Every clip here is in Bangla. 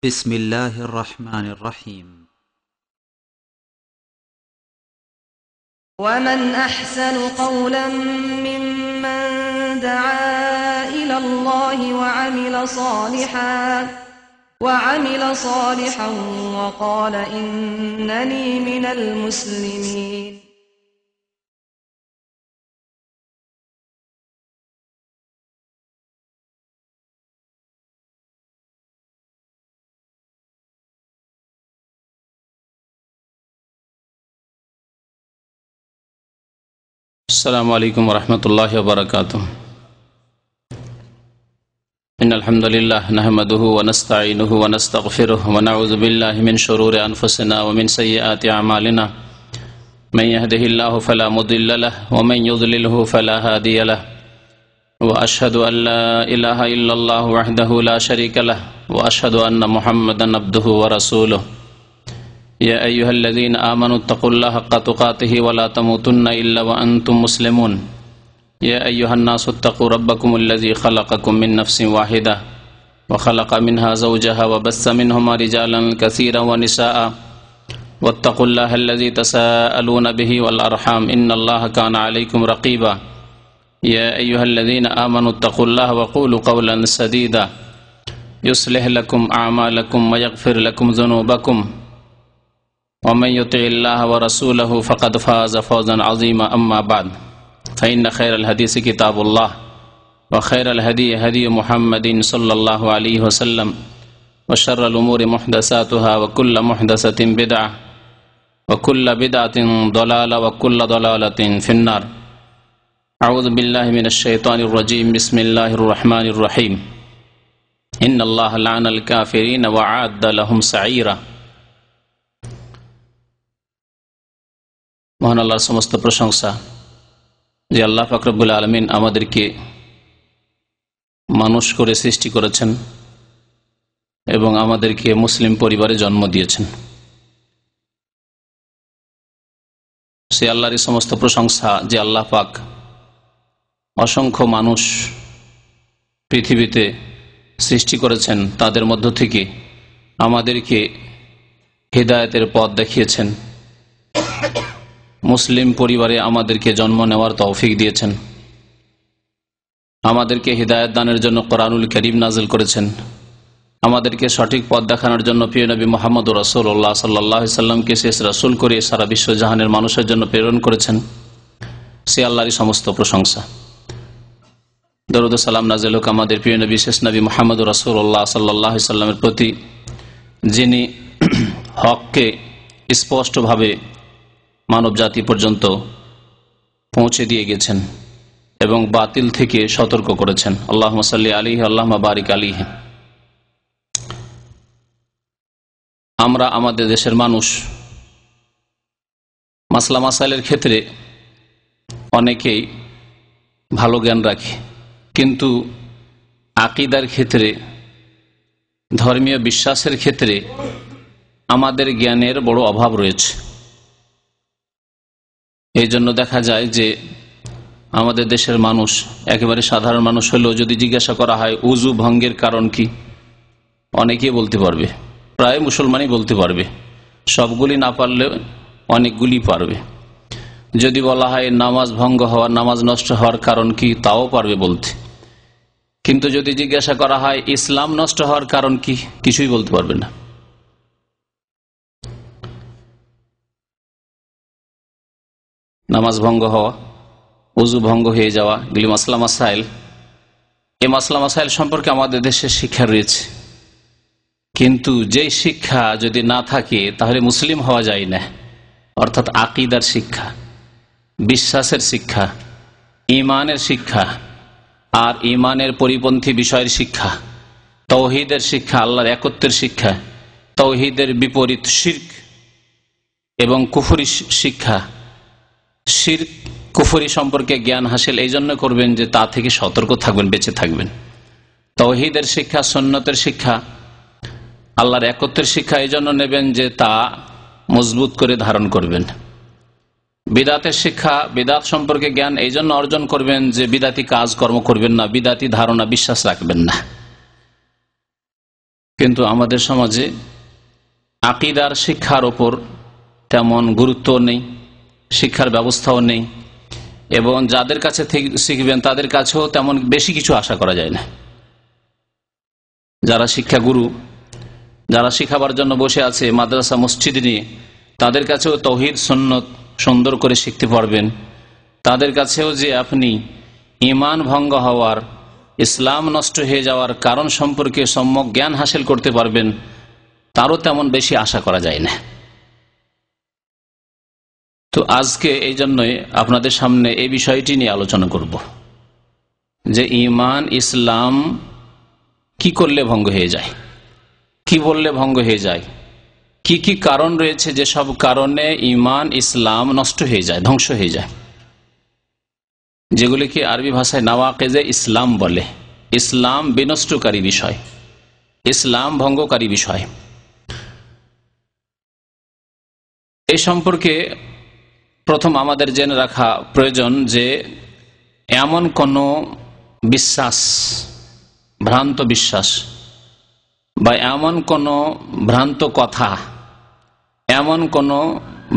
بسم الله الرحمن الرحيم. ومن أحسن قولا ممن دعا إلى الله وعمل صالحا وقال إنني من المسلمين. السلام عليكم ورحمة الله وبركاته. إن الحمد لله نحمده ونستعينه ونستغفره ونعوذ بالله من شرور أنفسنا ومن سيئات أعمالنا من يهده الله فلا مضل له ومن يضلله فلا هادي له وأشهد أن لا إله إلا الله وحده لا شريك له وأشهد أن محمدا عبده ورسوله. يا أيها الذين آمنوا اتقوا الله حق تقاته ولا تموتن إلا وأنتم مسلمون. يا أيها الناس اتقوا ربكم الذي خلقكم من نفس واحدة وخلق منها زوجها وبث منهما رجالا كثيرا ونساء واتقوا الله الذي تساءلون به والأرحام إن الله كان عليكم رقيبا. يا أيها الذين آمنوا اتقوا الله وقولوا قولا سديدا يصلح لكم أعمالكم ويغفر لكم ذنوبكم ومن يطع الله ورسوله فقد فاز فوزا عظيما. أما بعد فإن خير الحديث كتاب الله وخير الهدي هدي محمد صلى الله عليه وسلم وشر الأمور محدثاتها وكل محدثة بدعة وكل بدعة ضلالة وكل ضلالة في النار. أعوذ بالله من الشيطان الرجيم. بسم الله الرحمن الرحيم. إن الله لعن الكافرين وأعد لهم سعيرا. মহান আল্লাহর সমস্ত প্রশংসা যে আল্লাহ পাক রব্বুল আলামিন আমাদেরকে মানুষ করে সৃষ্টি করেছেন এবং আমাদেরকে মুসলিম পরিবারে জন্ম দিয়েছেন। সে আল্লাহরই সমস্ত প্রশংসা যে আল্লাহ পাক অসংখ্য মানুষ পৃথিবীতে সৃষ্টি করেছেন, তাদের মধ্য থেকে আমাদেরকে হিদায়াতের পথ দেখিয়েছেন, মুসলিম পরিবারে আমাদেরকে জন্ম নেওয়ার তৌফিক দিয়েছেন, আমাদেরকে হিদায়াত দানের জন্য কোরআনুল কারীম নাযিল করেছেন, আমাদেরকে সঠিক পথ দেখানোর জন্য প্রিয় নবী মুহাম্মদ রাসূলুল্লাহ সাল্লাল্লাহু আলাইহি সাল্লামকে শেষ রাসূল করে সারা বিশ্ব জাহানের মানুষের জন্য প্রেরণ করেছেন। সে আল্লাহরই সমস্ত প্রশংসা। দরুদ ও সালাম নাযিল হোক আমাদের প্রিয় নবী শেষ নবী মুহাম্মদ রাসূলুল্লাহ সাল্লাল্লাহু আলাইহি সাল্লামের প্রতি, যিনি হককে স্পষ্টভাবে মানব জাতি পর্যন্ত পৌঁছে দিয়ে গেছেন এবং বাতিল থেকে সতর্ক করেছেন। আল্লাহুম্মা সাল্লি আলাইহি আল্লাহুম্মা বারিক আলাইহি। আমরা আমাদের দেশের মানুষ মাসলা মাসাইলের ক্ষেত্রে অনেকেই ভালো জ্ঞান রাখে, কিন্তু আকীদার ক্ষেত্রে, ধর্মীয় বিশ্বাসের ক্ষেত্রে আমাদের জ্ঞানের বড় অভাব রয়েছে। এই জন্য দেখা যায় যে আমাদের দেশের মানুষ, একেবারে সাধারণ মানুষ হলেও যদি জিজ্ঞাসা করা হয় উযু ভঙ্গের কারণ কি, অনেকেই বলতে পারবে, প্রায় মুসলমানই বলতে পারবে, সবগুলি না পারলে অনেকগুলি পারবে। যদি বলা হয় নামাজ ভঙ্গ হওয়ার, নামাজ নষ্ট হওয়ার কারণ কি, তাও পারবে বলতে। কিন্তু যদি জিজ্ঞাসা করা হয় ইসলাম নষ্ট হওয়ার কারণ কি, কিছুই বলতে পারবে না। নামাজ ভঙ্গ হওয়া, ওযু ভঙ্গ হয়ে যাওয়া, এগুলি মাসলা মাসাইল। এই মাসলা মাসাইল সম্পর্কে আমাদের দেশে শিক্ষা রয়েছে, কিন্তু যেই শিক্ষা যদি না থাকে তাহলে মুসলিম হওয়া যায় না। অর্থাৎ আকীদার শিক্ষা, বিশ্বাসের শিক্ষা, ঈমানের শিক্ষা, আর ঈমানের পরিপন্থী বিষয়ের শিক্ষা, তাওহীদের শিক্ষা, আল্লাহর একত্বের শিক্ষা, তাওহীদের বিপরীত শিরক এবং কুফরি শিক্ষা, শিরক কুফরি সম্পর্কে জ্ঞান হাসিল এই জন্য করবেন যে তা থেকে সতর্ক থাকবেন, বেঁচে থাকবেন। তাওহীদের শিক্ষা, সুন্নতের শিক্ষা, আল্লাহর একত্বের শিক্ষা এই জন্য নেবেন যে তা মজবুত করে ধারণ করবেন। বিদাতের শিক্ষা, বিদাত সম্পর্কে জ্ঞান এই জন্য অর্জন করবেন যে বিদাতি কাজ কর্ম করবেন না, বিদাতি ধারণা বিশ্বাস রাখবেন না। কিন্তু আমাদের সমাজে আকীদার শিক্ষার ওপর তেমন গুরুত্ব নেই, শিক্ষার ব্যবস্থাও নেই, এবং যাদের কাছে শিখবেন তাদের কাছেও তেমন বেশি কিছু আশা করা যায় না। যারা শিক্ষাগুরু, যারা শিখাবার জন্য বসে আছে মাদ্রাসা মসজিদ নিয়ে, তাদের কাছেও তাওহীদ সুন্নত সুন্দর করে শিখতে পারবেন। তাদের কাছেও যে আপনি ঈমান ভঙ্গ হওয়ার, ইসলাম নষ্ট হয়ে যাওয়ার কারণ সম্পর্কে সম্যক জ্ঞান হাসিল করতে পারবেন, তারও তেমন বেশি আশা করা যায় না। তো আজকে এই জন্যই আপনাদের সামনে এই বিষয়টি নিয়ে আলোচনা করব যে ঈমান ইসলাম কি করলে ভঙ্গ হয়ে যায়, কি বললে ভঙ্গ হয়ে যায়, কি কি কারণ রয়েছে যে সব কারণে ঈমান ইসলাম নষ্ট হয়ে যায়, ধ্বংস হয়ে যায়, যেগুলিকে আরবি ভাষায় নাওয়াকিজে ইসলাম বলে। ইসলাম বিনষ্টকারী বিষয়, ইসলাম ভঙ্গকারী বিষয়। এই সম্পর্কে প্রথম আমাদের জেনে রাখা প্রয়োজন যে এমন কোন বিশ্বাস, ভ্রান্ত বিশ্বাস বা এমন কোন ভ্রান্ত কথা, এমন কোন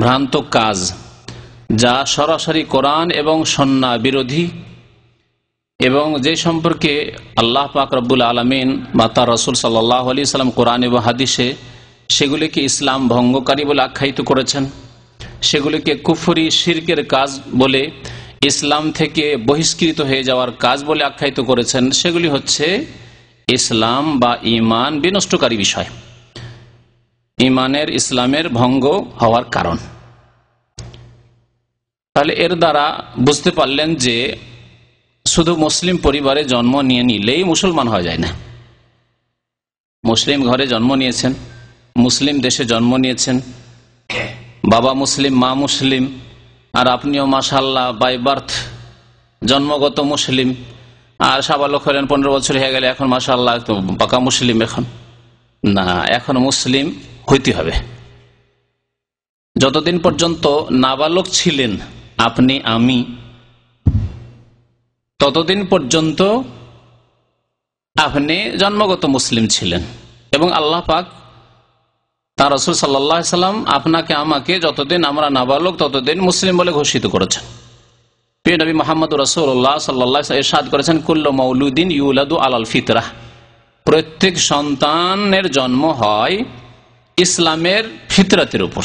ভ্রান্ত কাজ যা সরাসরি কোরআন এবং সুন্নাহ বিরোধী এবং যে সম্পর্কে আল্লাহ পাক রব্বুল আলামিন বা তার রাসূল সাল্লাল্লাহু আলাইহি সাল্লাম কোরআন এবং হাদিসে সেগুলিকে ইসলাম ভঙ্গকারী বলে আখ্যায়িত করেছেন, সেগুলিকে কুফরি শিরকের কাজ বলে, ইসলাম থেকে বহিষ্কৃত হয়ে যাওয়ার কাজ বলে আখ্যায়িত করেছেন, সেগুলি হচ্ছে ইসলাম বা ঈমান বিনষ্টকারী বিষয়, ঈমানের ইসলামের ভঙ্গ হওয়ার কারণ। তাহলে এর দ্বারা বুঝতে পারলেন যে শুধু মুসলিম পরিবারে জন্ম নিয়ে নিলেই মুসলমান হওয়া যায় না। মুসলিম ঘরে জন্ম নিয়েছেন, মুসলিম দেশে জন্ম নিয়েছেন, বাবা মুসলিম, মা মুসলিম, আর আপনিও মাশাআল্লাহ বাই বার্থ জন্মগত মুসলিম, আর সাবালক হলেন 15 বছর হয়ে গেলে এখন মাশাআল্লাহ পাকা মুসলিম। এখন না, এখন মুসলিম হইতে হবে। যতদিন পর্যন্ত নাবালক ছিলেন আপনি, আমি, ততদিন পর্যন্ত আপনি জন্মগত মুসলিম ছিলেন, এবং আল্লাহ পাক তার রাসূল সাল্লাল্লাহু আলাইহি সাল্লাম আপনাকে আমাকে যতদিন আমরা নাবালক ততদিন মুসলিম বলে ঘোষিত করেছেন। প্রিয় নবী মুহাম্মদুর রাসূলুল্লাহ সাল্লাল্লাহু আলাইহি ওয়াসাল্লাম ইরশাদ করেছেন, কুল্লু মাউলুদিন ইউলাদু আলাল ফিতরাহ, প্রত্যেক সন্তানের জন্ম হয় ইসলামের ফিতরাতের উপর,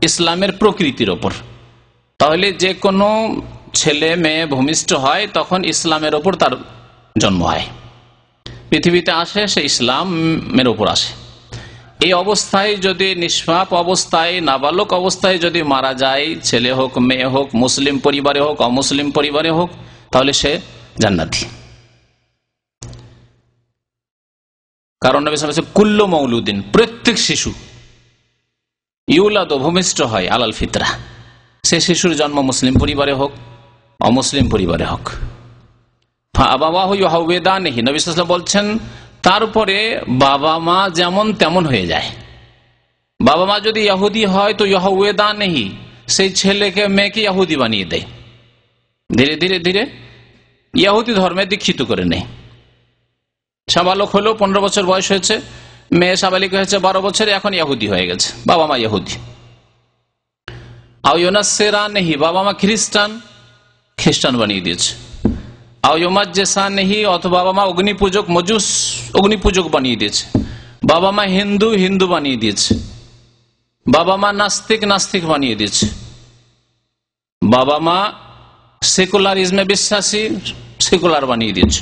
ইসলামের প্রকৃতির উপর। তাহলে যে কোনো ছেলে মেয়ে ভূমিষ্ঠ হয় তখন ইসলামের উপর তার জন্ম হয়, পৃথিবীতে আসে সে ইসলামের উপর আসে। এই অবস্থায় যদি নিষ্পাপ অবস্থায়, নাবালক অবস্থায় যদি মারা যায়, ছেলে হোক মেয়ে হোক, মুসলিম পরিবারে হোক অমুসলিম পরিবারে হোক, তাহলে সে জান্নাতি। কারণ নবী সাল্লাল্লাহু আলাইহি ওয়াসাল্লাম কুল্লু মাউলুদিন, প্রত্যেক শিশু, ইউলাদ ভূমিষ্ঠ হয় আলাল ফিতরা, সে শিশুর জন্ম মুসলিম পরিবারে হোক অমুসলিম পরিবারে হোক। ফাআবাওয়াহু ইউহাউবিদানিহি, নবী সাল্লাল্লাহু আলাইহি ওয়াসাল্লাম বলছেন তারপরে বাবা মা যেমন তেমন হয়ে যায়। বাবা মা যদি ইহুদি হয় তো ইউহাউবিদানিহি, সেই ছেলেকে মেয়েকে ইহুদি বানিয়ে দেয়, ধীরে ধীরে ধীরে ইহুদি ধর্মে দীক্ষিত করে নেয়। সাবালক হলো 15 বছর বয়স হয়েছে, মেয়ে সাবালিক হয়েছে 12 বছরে, এখন ইহুদি হয়ে গেছে, বাবা মা ইহুদি। আও ইউনাসসিরানিহি, বাবা মা খ্রিস্টান বানিয়ে দিয়েছে। আও ইউমাজ্জিসানিহি, অথবা বাবা মা অগ্নিপূজক মজুস অগ্নিপূজক বানিয়ে দিয়েছে। বাবা মা হিন্দু বানিয়ে দিয়েছে। বাবা মা নাস্তিক বানিয়ে দিয়েছে। বাবা মা সেকুলারিজমে বিশ্বাসী, সেকুলার বানিয়ে দিয়েছে।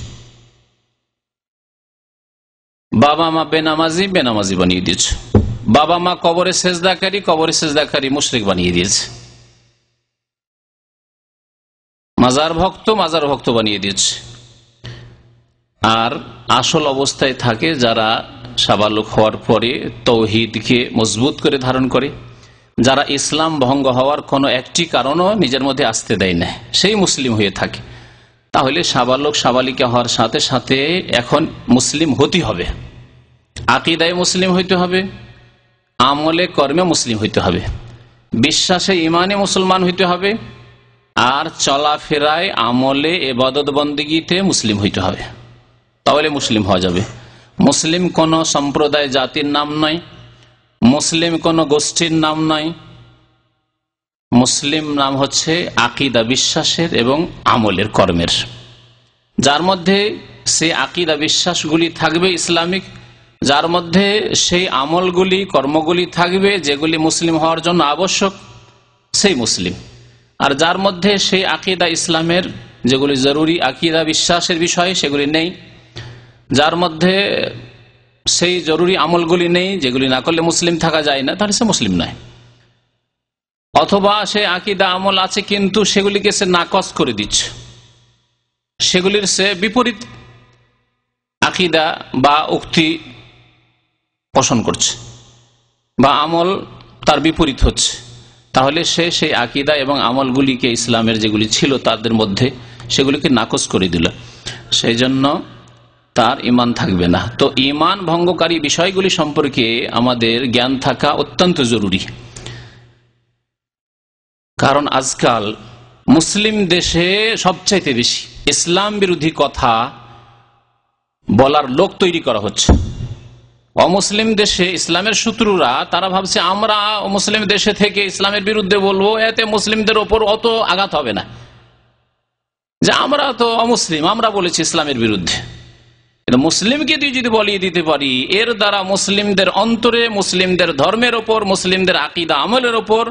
বাবা মা বেনামাজি বানিয়ে দিয়েছে। বাবা মা কবরে সেজদাকারী মুশরিক বানিয়ে দিয়েছে। মাজার ভক্ত বানিয়ে দিয়েছে। আর আসল অবস্থায় থাকে যারা সাবালক হওয়ার পরে তৌহিদকে মজবুত করে ধারণ করে, যারা ইসলাম ভঙ্গ হওয়ার কোনো একটি কারণও নিজের মধ্যে আসতে দেয় না, সেই মুসলিম হয়ে থাকে। তাহলে সাবালক সাবালিকা হওয়ার সাথে সাথে এখন মুসলিম হতে হবে, আকীদায় মুসলিম হইতে হবে, আমলে কর্মে মুসলিম হইতে হবে, বিশ্বাসে ইমানে মুসলমান হইতে হবে, আর চলাফেরায় আমলে ইবাদত বন্দেগীতে মুসলিম হইতে হবে। তাহলে মুসলিম হওয়া যাবে। মুসলিম কোন সম্প্রদায় জাতির নাম নয়, মুসলিম কোন গোষ্ঠীর নাম নয়। মুসলিম নাম হচ্ছে আকীদা, বিশ্বাসের এবং আমলের, কর্মের। যার মধ্যে সেই আকীদা বিশ্বাসগুলি থাকবে ইসলামিক, যার মধ্যে সেই আমলগুলি, কর্মগুলি থাকবে যেগুলি মুসলিম হওয়ার জন্য আবশ্যক, সেই মুসলিম। আর যার মধ্যে সেই আকীদা ইসলামের যেগুলি জরুরি আকীদা বিশ্বাসের বিষয় সেগুলি নেই, যার মধ্যে সেই জরুরি আমলগুলি নেই যেগুলি না করলে মুসলিম থাকা যায় না, তাহলে সে মুসলিম নয়। অথবা সে আকীদা আমল আছে কিন্তু সেগুলিকে সে নাকচ করে দিচ্ছে, সেগুলির সে বিপরীত আকীদা বা উক্তি পোষণ করছে বা আমল তার বিপরীত হচ্ছে, তাহলে সে সেই আকীদা এবং আমলগুলিকে, ইসলামের যেগুলি ছিল তাদের মধ্যে, সেগুলিকে নাকচ করে দিল। সেই জন্য তার ঈমান থাকবে না। তো ঈমান ভঙ্গকারী বিষয়গুলি সম্পর্কে আমাদের জ্ঞান থাকা অত্যন্ত জরুরি। কারণ আজকাল মুসলিম দেশে সবচাইতে বেশি ইসলাম বিরোধী কথা বলার লোক তৈরি করা হচ্ছে। অমুসলিম দেশে ইসলামের শত্রুরা তারা ভাবছে আমরা মুসলিম দেশে থেকে ইসলামের বিরুদ্ধে বলবো, এতে মুসলিমদের ওপর অত আঘাত হবে না, যে আমরা তো অমুসলিম, আমরা বলেছি ইসলামের বিরুদ্ধে। মুসলিমকে যদি বলিয়ে দিতে পারি, এর দ্বারা মুসলিমদের অন্তরে, মুসলিমদের ধর্মের ওপর, মুসলিমদের আকীদা আমলের ওপর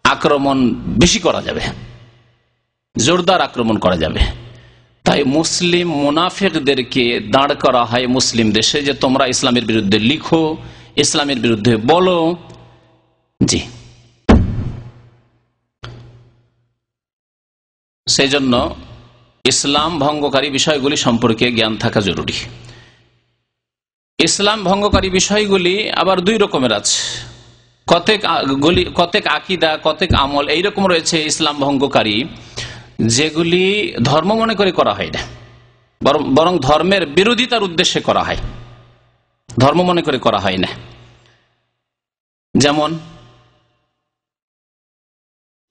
আক্রমণ বেশি করা যাবে, জোরদার আক্রমণ করা যাবে। তাই মুসলিম মুনাফিকদেরকে দাঁড় করা হয় মুসলিম দেশে, যে তোমরা ইসলামের বিরুদ্ধে লিখো, ইসলামের বিরুদ্ধে বলো। জি, সেই জন্য ইসলাম ভঙ্গকারী বিষয়গুলি সম্পর্কে জ্ঞান থাকা জরুরি। ইসলাম ভঙ্গকারী বিষয়গুলি আবার দুই রকমের আছে, কতেক আকীদা, কতেক আমল এইরকম রয়েছে ইসলাম ভঙ্গকারী, যেগুলি ধর্ম মনে করে করা হয় না, বরং ধর্মের বিরোধিতার উদ্দেশ্যে করা হয়, ধর্ম মনে করে করা হয় না। যেমন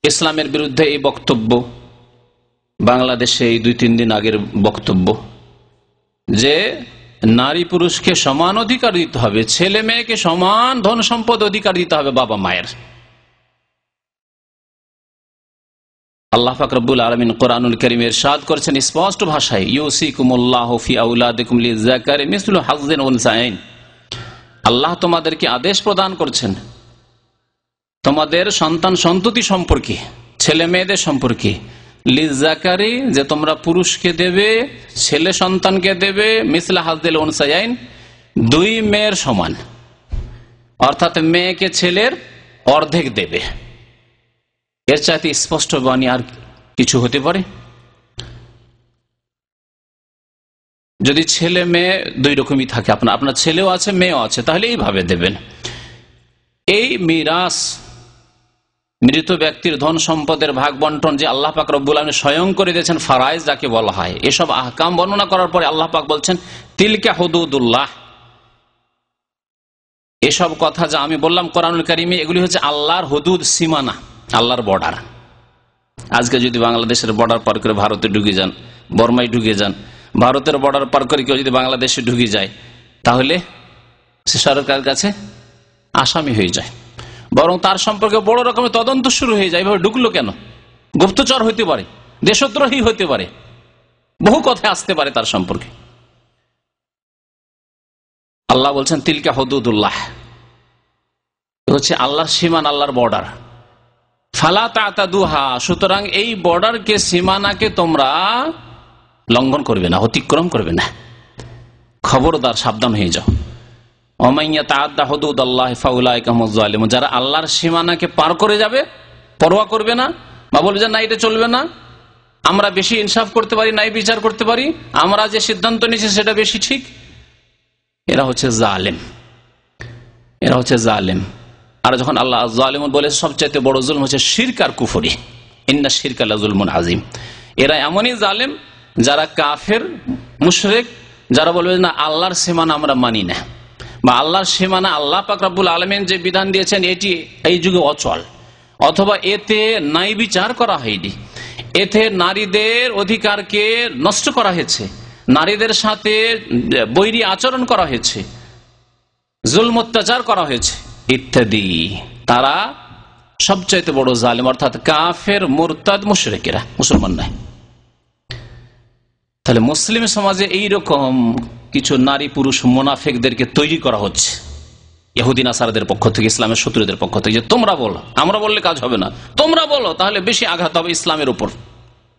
ইসলামের বিরুদ্ধে এই বক্তব্য, বাংলাদেশে এই 2-3 দিন আগের বক্তব্য, যে নারী পুরুষকে সমান অধিকার দিতে হবে, ছেলে মেয়েকে সমান ধন সম্পদ অধিকার দিতে হবে বাবা মায়ের। আল্লাহ পাক রব্বুল আলামিন কোরআনুল কারীমে ইরশাদ করেছেন স্পষ্ট ভাষায়, ইউসিকুমুল্লাহু ফি আওলাদিকুম লিযাকারি মিসলু হাযযিল উনসায়াইন। আল্লাহ তোমাদেরকে আদেশ প্রদান করছেন তোমাদের সন্তান সন্ততি সম্পর্কে, ছেলে মেয়েদের সম্পর্কে, লিযাকারি, যে তোমরা পুরুষকে দেবে, ছেলে সন্তানকে দেবে, মিসলা হাযযিল উনসায়াইন, 2 মেয়ের সমান, অর্থাৎ মেয়েকে ছেলের অর্ধেক দেবে। এর চাইতে স্পষ্ট বাণী আর কিছু হতে পারে? যদি ছেলে মেয়ে 2 রকমই থাকে, আপনার ছেলেও আছে মেয়েও আছে, তাহলে এইভাবে দেবেন। এই মিরাস, মৃত ব্যক্তির ধন সম্পদের ভাগ বন্টন যে আল্লাহ পাক রব্বুল আলামিন স্বয়ং করে দিয়েছেন, ফারাইজ যাকে বলা হয়, এসব আহকাম বর্ণনা করার পরে আল্লাহ পাক বলছেন তিলকা হুদুদুল্লাহ। এসব কথা যা আমি বললাম কোরআনুল কারীমে, এগুলি হচ্ছে আল্লাহর হুদুদ, সীমানা, আল্লাহর বর্ডার। আজকে যদি বাংলাদেশের বর্ডার পার করে ভারতে ঢুকে যান, বর্মায় ঢুকে যান, ভারতের বর্ডার পার করে কেউ যদি বাংলাদেশে ঢুকে যায়, তাহলে সে সরকারের কাছে আসামি হয়ে যায়, বরং তার সম্পর্কে বড় রকমের তদন্ত শুরু হয়ে যায়। এভাবে ঢুকলো কেন? গুপ্তচর হইতে পারে, দেশদ্রোহী হইতে পারে, বহু কথা আসতে পারে তার সম্পর্কে। আল্লাহ বলছেন তিলকা হুদুদুল্লাহ, হচ্ছে আল্লাহর সীমান, আল্লাহর বর্ডার। ফালা তা'তাদুহা, সুতরাং এই বর্ডারকে, সীমানাকে তোমরা লঙ্ঘন করবে না, অতিক্রম করবে না, খবরদার, সাবধান হয়ে যাও। ওমাইয়া তাআদ্দা হুদুদাল্লাহি ফাউলাইকা হুমুজ জালিমুন, যারা আল্লাহর সীমানাকে পার করে যাবে, পরোয়া করবে না, বা বলবে যে না এটা চলবে না, আমরা বেশি ইনসাফ করতে পারি, নাই বিচার করতে পারি, আমরা যে সিদ্ধান্ত নিয়েছি সেটা বেশি ঠিক, এরা হচ্ছে জালেম, এরা হচ্ছে জালেম। আর যখন আল্লাহ জালিমুন বলে, সবচাইতে বড় জুলম হচ্ছে শিরক আর কুফরি, ইন্না শিরকা লাযুলমুন আযীম। এরা এমনই জালেম যারা কাফের, মুশরিক, যারা বলবে না আল্লাহর সীমানা আমরা মানি না, বা আল্লাহর সীমানা, আল্লাহ পাক রব্বুল আলামিন যে বিধান দিয়েছেন এটি এই যুগে অচল, অথবা এতে ন্যায় বিচার করা হয়নি, এতে নারীদের অধিকারকে নষ্ট করা হয়েছে, নারীদের সাথে বৈরী আচরণ করা হয়েছে, জুলম অত্যাচার করা হয়েছে ইত্যাদি, তারা সবচাইতে বড় জালেম, অর্থাৎ কাফের, মুরতাদ, মুশরিকেরা, মুসলমান নয়। তাহলে মুসলিম সমাজে এইরকম কিছু নারী পুরুষ মুনাফিকদেরকে তৈরি করা হচ্ছে ইহুদি নাসারাদের পক্ষ থেকে, ইসলামের শত্রুদের পক্ষ থেকে, যে তোমরা বলো, আমরা বললে কাজ হবে না, তোমরা বলো, তাহলে বেশি আঘাত হবে ইসলামের উপর,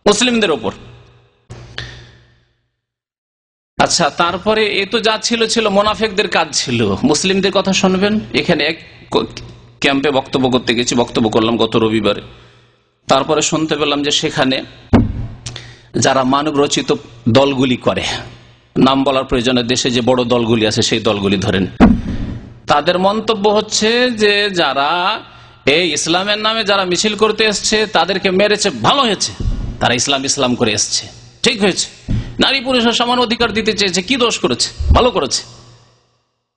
মুসলিমদের উপর। আচ্ছা, তারপরে এ তো যা ছিল মুনাফিকদের কাজ ছিল। মুসলিমদের কথা শুনবেন। এখানে এক ক্যাম্পে বক্তব্য করতে গেছি, বক্তব্য করলাম গত রবিবারে। তারপরে শুনতে পেলাম যে সেখানে যারা মানব রচিত দলগুলি করে, নাম বলার প্রয়োজনে দেশে যে বড় দলগুলি আছে সেই দলগুলি ধরেন, তাদের মন্তব্য হচ্ছে যে যারা এই ইসলামের নামে যারা মিছিল করতে এসছে তাদেরকে মেরেছে, ভালো হয়েছে, তারা ইসলাম করে এসছে, ঠিক হয়েছে, নারী পুরুষের সমান অধিকার দিতে চেয়েছে, কি দোষ করেছে, ভালো করেছে।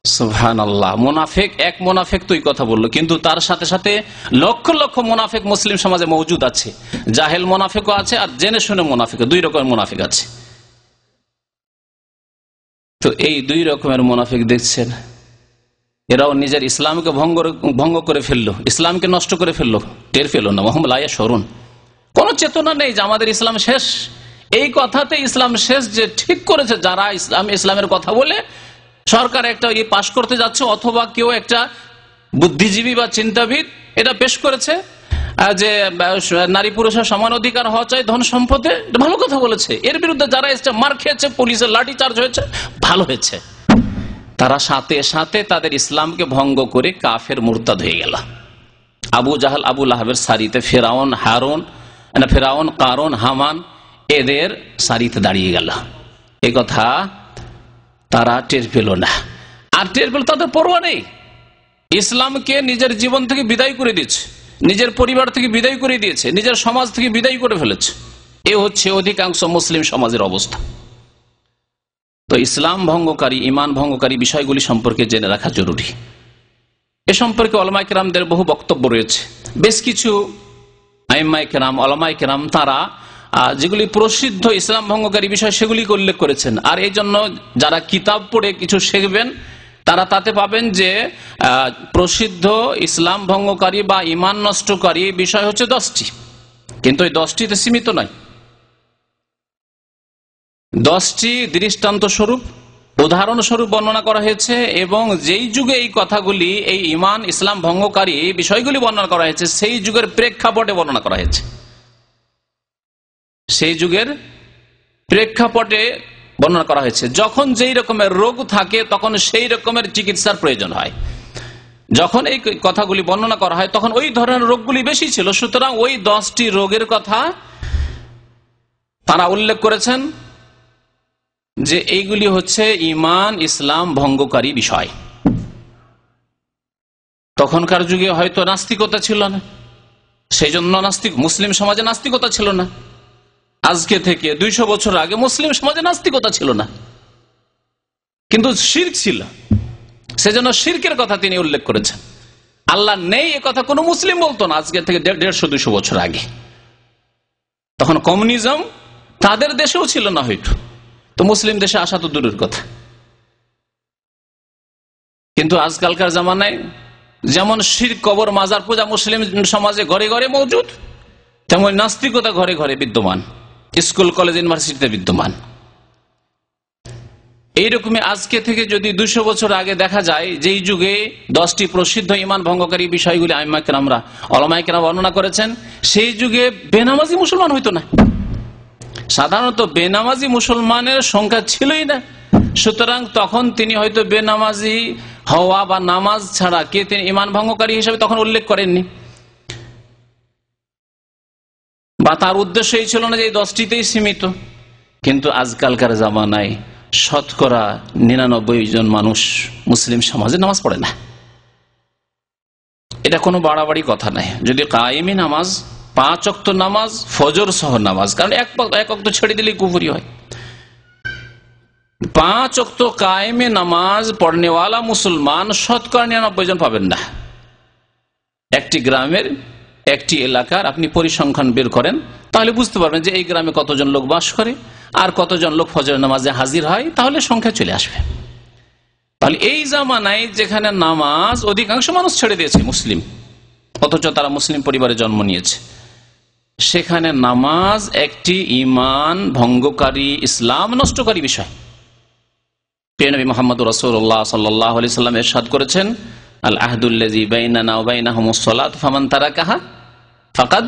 সুবহানাল্লাহ। মুনাফিক, এক মুনাফিক তো এই কথা বললো, কিন্তু তার সাথে সাথে লক্ষ লক্ষ মুনাফিক মুসলিম সমাজে মওজুদ আছে। জাহেল মুনাফিকও আছে আর জেনে শুনে মুনাফিক, দুই রকমের মুনাফিক আছে। তো এই দুই রকমের মুনাফিক দেখছেন, এরাও নিজের ইসলামকে ভঙ্গ করে ফেললো, ইসলামকে নষ্ট করে ফেললো, টের ফেললো না। ওয়াহুম লা ইয়াশউরুন। কোন চেতনা নেই যে আমাদের ইসলাম শেষ। এই কথাতে ইসলাম শেষ যে ঠিক করেছে যারা ইসলামের কথা বলে সরকার একটা পাশ করতে যাচ্ছে, অথবা কেউ একটা বুদ্ধিজীবী বা চিন্তাবিদ এটা পেশ করেছে যে নারী পুরুষের সমান অধিকার হওয়া চাই ধন সম্পদে, ভালো কথা বলেছে। এর বিরুদ্ধে যারা এসছে, মার খেয়েছে, পুলিশের লাঠি চার্জ হয়েছে, ভালো হয়েছে। তারা সাথে সাথে তাদের ইসলামকে ভঙ্গ করে কাফের মুরতাদ হয়ে গেল। আবু জাহাল, আবু লাহাবের সারিতে ফেরাউন, কারুন, হামান এদের সারিতে দাঁড়িয়ে গেল। এই কথা তারা টের পেল না। আর টের পেল, তাদের পরোয়া নেই। ইসলামকে নিজের জীবন থেকে বিদায় করে দিয়েছে, নিজের পরিবার থেকে বিদায় করে দিয়েছে, নিজের সমাজ থেকে বিদায় করে ফেলেছে। এ হচ্ছে অধিকাংশ মুসলিম সমাজের অবস্থা। তো ইসলাম ভঙ্গকারী, ইমান ভঙ্গকারী বিষয়গুলি সম্পর্কে জেনে রাখা জরুরি। এ সম্পর্কে ওলামায়ে কেরামদের বহু বক্তব্য রয়েছে। বেশ কিছু আইম্মায়ে কেরাম, ওলামায়ে কেরাম তারা যেগুলি প্রসিদ্ধ ইসলাম ভঙ্গকারী বিষয় সেগুলিকে উল্লেখ করেছেন। আর এই জন্য যারা কিতাব পড়ে কিছু শিখবেন তারা তাতে পাবেন যে প্রসিদ্ধ ইসলাম ভঙ্গকারী বা ইমান নষ্টকারী বিষয় হচ্ছে 10টি, কিন্তু এই 10টিতে সীমিত নয়। 10টি দৃষ্টান্ত স্বরূপ, উদাহরণ স্বরূপ বর্ণনা করা হয়েছে, এবং যেই যুগে এই কথাগুলি, এই ইমান ইসলাম ভঙ্গকারী বিষয়গুলি বর্ণনা করা হয়েছে সেই যুগের প্রেক্ষাপটে বর্ণনা করা হয়েছে। সেই যুগের প্রেক্ষাপটে বর্ণনা করা হয়েছে। যখন যেই রকমের রোগ থাকে তখন সেই রকমের চিকিৎসার প্রয়োজন হয়। যখন এই কথাগুলি বর্ণনা করা হয় তখন ওই ধরনের রোগগুলি বেশি ছিল, সুতরাং ওই 10টি রোগের কথা তারা উল্লেখ করেছেন যে এইগুলি হচ্ছে ইমান ইসলাম ভঙ্গকারী বিষয়। তখনকার যুগে হয়তো নাস্তিকতা ছিল না, সেই জন্য মুসলিম সমাজে নাস্তিকতা ছিল না। আজকে থেকে 200 বছর আগে মুসলিম সমাজে নাস্তিকতা ছিল না, কিন্তু শিরক ছিল, সেজন্য শিরকের কথা তিনি উল্লেখ করেছেন। আল্লাহ নেই এ কথা কোন মুসলিম বলতো না আজকে থেকে 150-200 বছর আগে। তখন কমিউনিজম তাদের দেশেও ছিল না হয়তো, তো মুসলিম দেশে আসা তো দূরের কথা। কিন্তু আজকালকার জামানায় যেমন শিরক, কবর, মাজার পূজা মুসলিম সমাজে ঘরে ঘরে মজুদ, তেমন নাস্তিকতা ঘরে ঘরে বিদ্যমান, স্কুল কলেজ ইউনিভার্সিটিতে বিদ্যমান। এইরকমই আজকে থেকে যদি 200 বছর আগে দেখা যায় যেই যুগে 10টি প্রসিদ্ধ ইমান ভঙ্গকারী বিষয়গুলি আইম্মায়ে কেরামরা, ওলামায়ে কেরাম বর্ণনা করেছেন, সেই যুগে বেনামাজি মুসলমান হইতো না। সাধারণত বেনামাজি মুসলমানের সংখ্যা ছিলই না। সুতরাং তখন তিনি হয়তো বেনামাজি হওয়া বা নামাজ ছাড়া কে তিনি ইমান ভঙ্গকারী হিসেবে তখন উল্লেখ করেননি, বা তার উদ্দেশ্য এই ছিল না যে এই 10টিতেই সীমিত। কিন্তু আজকালকার জামানায় শতকরা 99 জন মানুষ মুসলিম সমাজে নামাজ পড়ে না। এটা কোনো বাড়াবাড়ি কথা নাই। যদি কায়েমি নামাজ, 5 ওয়াক্ত নামাজ, ফজর সহ নামাজ, কারণ এক ওয়াক্ত ছেড়ে দিলেই কুফরি হয়। 5 ওয়াক্ত কায়েমে নামাজ পড়নেওয়ালা মুসলমান শতকরা 99 জন পাবেন না। একটি গ্রামের, একটি এলাকার আপনি পরিসংখ্যান বের করেন, তাহলে বুঝতে পারবেন যে এই গ্রামে কতজন লোক বাস করে আর কতজন লোক ফজরের নামাজে হাজির হয়, তাহলে সংখ্যা চলে আসবে। তাহলে এই জামানায় যেখানে নামাজ অধিকাংশ মানুষ ছেড়ে দিয়েছে মুসলিম, অথচ তারা মুসলিম পরিবারে জন্ম নিয়েছে, সেখানে নামাজ একটি ঈমান ভঙ্গকারী, ইসলাম নষ্টকারী বিষয়। প্রিয় নবী মুহাম্মদ রাসূলুল্লাহ সাল্লাল্লাহু আলাইহি সাল্লাম ইরশাদ করেছেন, আল আহদুল্লাযী বাইনানা ওয়া বাইনাহুমুস সালাত ফামান তারাকাহা ফাকাদ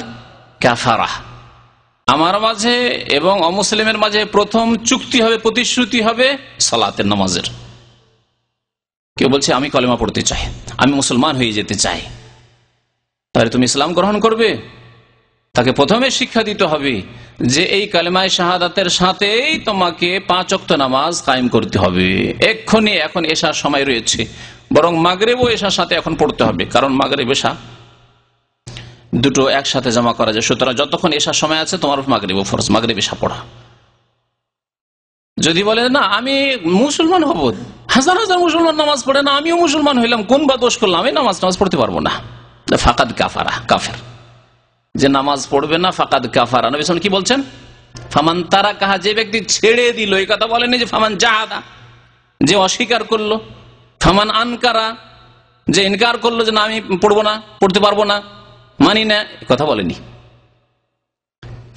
কাফারা। আমার মাঝে এবং অমুসলিমের মাঝে প্রথম চুক্তি হবে, প্রতিশ্রুতি হবে সালাতের, নামাজের। কেউ বলছে আমি কলেমা পড়তে চাই, আমি মুসলমান হয়ে যেতে চাই, তাহলে তুমি ইসলাম গ্রহণ করবে? তাকে প্রথমে শিক্ষা দিতে হবে যে এই কালেমায়ে শাহাদাতের সাথেই তোমাকে 5 ওয়াক্ত নামাজ কায়েম করতে হবে। এক্ষুনি, এখন এশার সময় রয়েছে, বরং মাগরিব ও এশার সাথে এখন পড়তে হবে, কারণ মাগরিব এশা দুটো একসাথে জমা করা যায়। সুতরাং যতক্ষণ এশার সময় আছে তোমার মাগরিব ও ফরজ, মাগরিব এশা পড়া। যদি বলে না আমি মুসলমান হব, হাজার হাজার মুসলমান নামাজ পড়ে না, আমিও মুসলমান হইলাম, কোন বা দোষ করলাম, আমি নামাজ পড়তে পারবো না, ফাকাদ কাফারা, কাফের। যে নামাজ পড়বে না ফাকাদ কাফারা। নবী সাল্লাল্লাহু আলাইহি ওয়াসাল্লাম কি বলছেন? ফামান তারাকাহা, যে ব্যক্তি ছেড়ে দিল, এই কথা বলেনি যে ফামান জাহাদা, যে অস্বীকার করলো, ফামান আনকারা, যে ইনকার করলো যে না আমি পড়বো না, পড়তে পারবো না, মানি না, কথা বলেনি।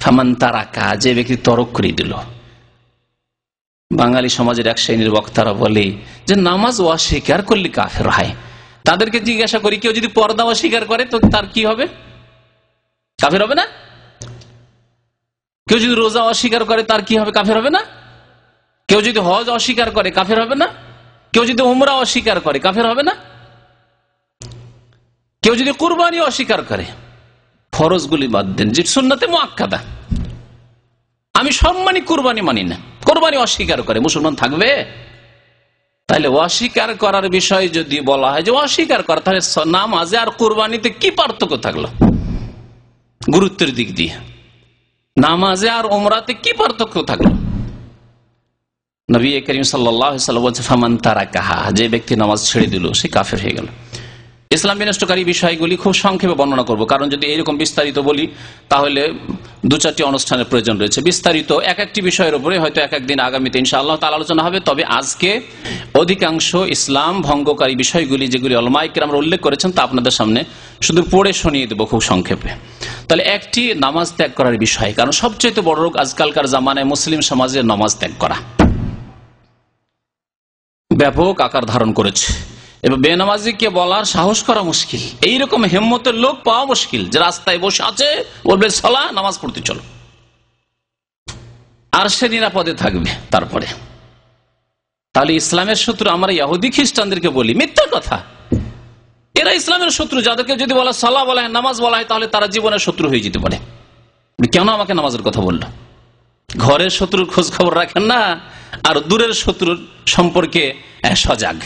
ফামান তারাকা, যে ব্যক্তি তরক করে দিল। বাঙালি সমাজের এক শ্রেণীর বক্তারা বলে যে নামাজ অস্বীকার করলে কাফের হয়। তাদেরকে জিজ্ঞাসা করি, কেউ যদি পর্দা অস্বীকার করে তো তার কি হবে? কাফের হবে না? কেউ যদি রোজা অস্বীকার করে তার কি হবে? কাফের হবে না? কেউ যদি হজ অস্বীকার করে কাফের হবে না? কেউ যদি উমরা অস্বীকার করে কাফের হবে না? কেউ যদি কুরবানি অস্বীকার করে, ফরজগুলি বাদ দেন, যে সুন্নতে মুআক্কাদা, আমি সম্মানী কুরবানি মানি না, কুরবানি অস্বীকার করে, মুসলমান থাকবে? তাহলে অস্বীকার করার বিষয় যদি বলা হয় যে অস্বীকার করা, তাহলে নামাজে আর কুরবানিতে কি পার্থক্য থাকলো গুরুত্বের দিক দিয়ে? নামাজে আর উমরাতে কি পার্থক্য থাকলো? নবী করিম সাল্লাল্লাহু আলাইহি ওয়াসাল্লাম বলেছেন ফামান তারাকাহা, যে ব্যক্তি নামাজ ছেড়ে দিল সে কাফের হয়ে গেল। ইসলাম বিনষ্টকারী বিষয়গুলি খুব সংক্ষেপে বর্ণনা করব, কারণ যদি এরকম বিস্তারিত বলি তাহলে 2-4টি অনুষ্ঠানের প্রয়োজন রয়েছে। বিস্তারিত এক একটি বিষয়ের উপরে হয়তো এক একদিন আগামীতে ইনশাআল্লাহ তাআলা আলোচনা হবে। তবে আজকে অধিকাংশ ইসলাম ভঙ্গকারী বিষয়গুলি যেগুলি উলামায়ে কেরামরা উল্লেখ করেছেন তা আপনাদের সামনে শুধু পড়ে শুনিয়ে দেব খুব সংক্ষেপে। তাহলে একটি নামাজ ত্যাগ করার বিষয়, কারণ সবচেয়ে বড় রোগ আজকালকার জামানায় মুসলিম সমাজে নামাজ ত্যাগ করা ব্যাপক আকার ধারণ করেছে। এবার বেনামাজিকে বলার সাহস করা মুশকিল, এইরকম হিম্মতের লোক পাওয়া মুশকিল যে রাস্তায় বসে আছে, বলবে সালাহ, নামাজ পড়তে চলো, আর সে নিরাপদে থাকবে। তারপরে তাহলে ইসলামের শত্রু আমরা ইহুদি খ্রিস্টানদেরকে বলি, মিথ্যা কথা। এরা ইসলামের শত্রু। যাদেরকে যদি বলা সালাহ বলা হয়, নামাজ বলা হয়, তাহলে তারা জীবনের শত্রু হয়ে যেতে পারে। কেন আমাকে নামাজের কথা বললো? ঘরের শত্রুর খোঁজ খবর রাখেন না, আর দূরের শত্রুর সম্পর্কে সজাগ।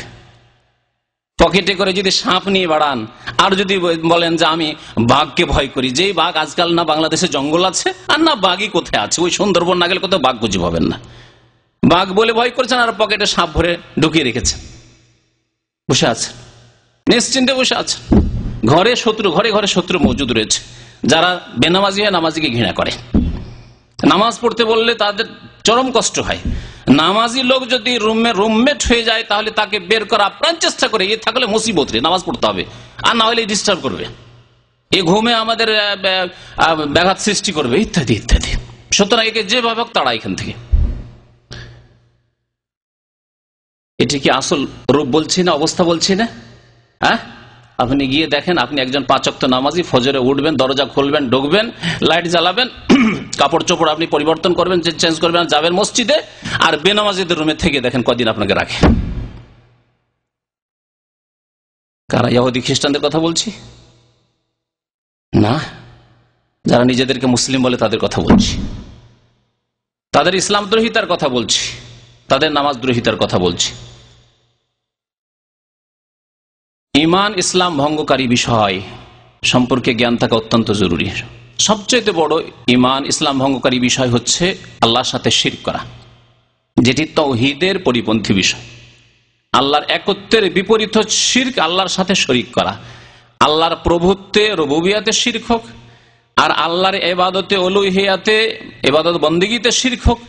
পকেটে করে যদি সাপ নিয়ে বাড়ান, আর যদি বলেন যে আমি বাঘকে ভয় করি, যেই বাঘ আজকাল না বাংলাদেশে জঙ্গল আছে, আর না বাঘই কোথায় আছে, ওই সুন্দরবন না গেলে কোথাও বাঘ খুঁজে পাবেন না। বাঘ বলে ভয় করছেন, আর পকেটে সাপ ভরে ঢুকিয়ে রেখেছেন, বসে আছেন, নিশ্চিন্তে বসে আছেন। ঘরে শত্রু, ঘরে ঘরে শত্রু মজুদ রয়েছে, যারা বেনামাজি হয় নামাজিকে ঘৃণা করে। নামাজ পড়তে বললে তাদের চরম কষ্ট হয়। নামাজি লোক যদি রুমমেট হয়ে যায়, তাহলে তাকে বের করা আপ্রাণ চেষ্টা করে, এ থাকলে মুসিবত রে, নামাজ পড়তে হবে, আর না হলে ডিস্টার্ব করবে, এ ঘুমে আমাদের ব্যাঘাত সৃষ্টি করবে, ইত্যাদি ইত্যাদি। সুতরাং একে যেভাবে হোক তাড়া এখান থেকে। এটি কি আসল রূপ বলছি না, অবস্থা বলছি না? হ্যাঁ, আপনি গিয়ে দেখেন, আপনি একজন 5 ওয়াক্ত নামাজি, ফজরে উঠবেন, দরজা খুলবেন, ঢুকবেন, লাইট জ্বালাবেন, কাপড় চোপড় আপনি পরিবর্তন করবেন, চেঞ্জ করবেন, যাবেন মসজিদে, আর বেনামাজিদের রুমে থেকে দেখেন কদিন আপনাকে রাখে। কারা? ইহুদি খ্রিস্টানদের কথা বলছি না, যারা নিজেদেরকে মুসলিম বলে তাদের কথা বলছি, তাদের ইসলাম দ্রোহিতার কথা বলছি, তাদের নামাজ দ্রোহিতার কথা বলছি। ঈমান ইসলাম ভঙ্গকারী বিষয় সম্পর্কে জ্ঞান থাকা অত্যন্ত জরুরি। সবচেয়ে বড় ঈমান ইসলাম ভঙ্গকারী বিষয় হচ্ছে আল্লাহর সাথে শিরক করা, যেটি তাওহীদের পরিপন্থী বিষয়। আল্লাহর একত্বের বিপরীত শিরক, আল্লাহর সাথে শরীক করা। আল্লাহর প্রভুত্বে, রুবুবিয়াতে শিরক হোক, আর আল্লাহর ইবাদতে উলুহিয়াতে ইবাদত বন্দেগীতে শিরক হোক,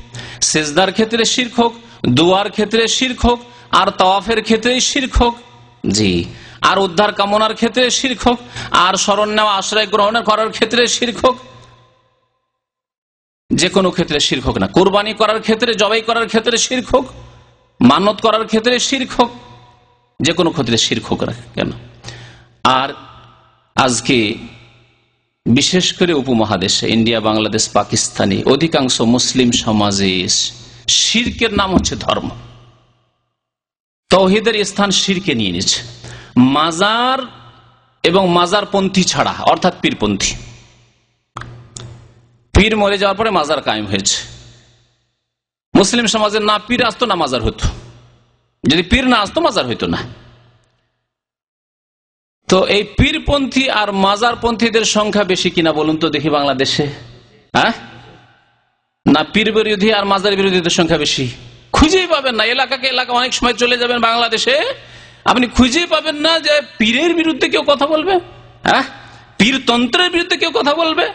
সিজদার ক্ষেত্রে শিরক হোক, দুয়ার ক্ষেত্রে শিরক হোক, আর তাওয়াফের ক্ষেত্রে শিরক হোক, জি, আর উদ্ধার কামনার ক্ষেত্রে শিরক হোক, আর শরণ নেওয়া আশ্রয় গ্রহণ করার ক্ষেত্রে শিরক হোক, যে কোনো ক্ষেত্রে শিরক হোক না, কুরবানি করার ক্ষেত্রে, জবাই করার ক্ষেত্রে শিরক হোক, মানত করার ক্ষেত্রে শিরক হোক, যে কোনো ক্ষেত্রে শিরক হোক না কেন। আর আজকে বিশেষ করে উপমহাদেশে ইন্ডিয়া, বাংলাদেশ, পাকিস্তানে অধিকাংশ মুসলিম সমাজে শিরকের নাম হচ্ছে ধর্ম। তাওহীদের স্থান শিরকে নিয়ে নিয়েছে। মাজার এবং মাজারপন্থী ছাড়া, অর্থাৎ পীরপন্থী, পীর মরে যাওয়ার পরে মাজার কায়েম হয়েছে। মুসলিম সমাজে না পীর আসতো না মাজার হতো, যদি পীর না আসতো মাজার হইতো না। তো এই পীরপন্থী আর মাজারপন্থীদের সংখ্যা বেশি কিনা বলুন তো দেখি বাংলাদেশে? হ্যাঁ, না পীর বিরোধী আর মাজার বিরোধীদের সংখ্যা বেশি? খুঁজেই পাবেন না। এলাকাকে এলাকা অনেক সময় চলে যাবেন বাংলাদেশে, আপনি খুঁজেই পাবেন না যে পীরের বিরুদ্ধে কেউ কথা বলবে, হ্যাঁ, পীরতন্ত্রের বিরুদ্ধে কেউ কথা বলবে,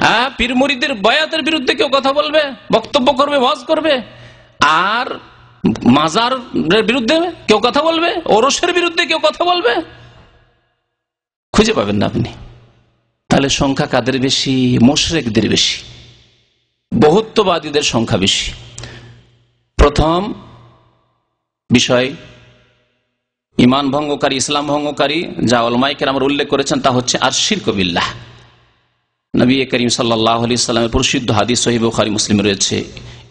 হ্যাঁ, পীর মুরিদের বায়াতের বিরুদ্ধে কেউ কথা বলবে, বক্তব্য করবে, ওয়াজ করবে। আর মাজারের বিরুদ্ধে কেউ কথা বলবে, ওরসের বিরুদ্ধে কেউ কথা বলবে, খুঁজে পাবেন না আপনি। তাহলে সংখ্যা কাদের বেশি? মুশরিকদের বেশি, বহুত্ববাদীদের সংখ্যা বেশি। প্রথম বিষয় ঈমান ভঙ্গকারী, ইসলাম ভঙ্গকারী, যা উলামায়ে কেরাম উল্লেখ করেছেন তা হচ্ছে আর শিরক বিল্লাহ। নবী করিম সাল্লাল্লাহু আলাইহি ওয়াসাল্লামের প্রসিদ্ধ হাদিস সহিহ বুখারী মুসলিমে রয়েছে,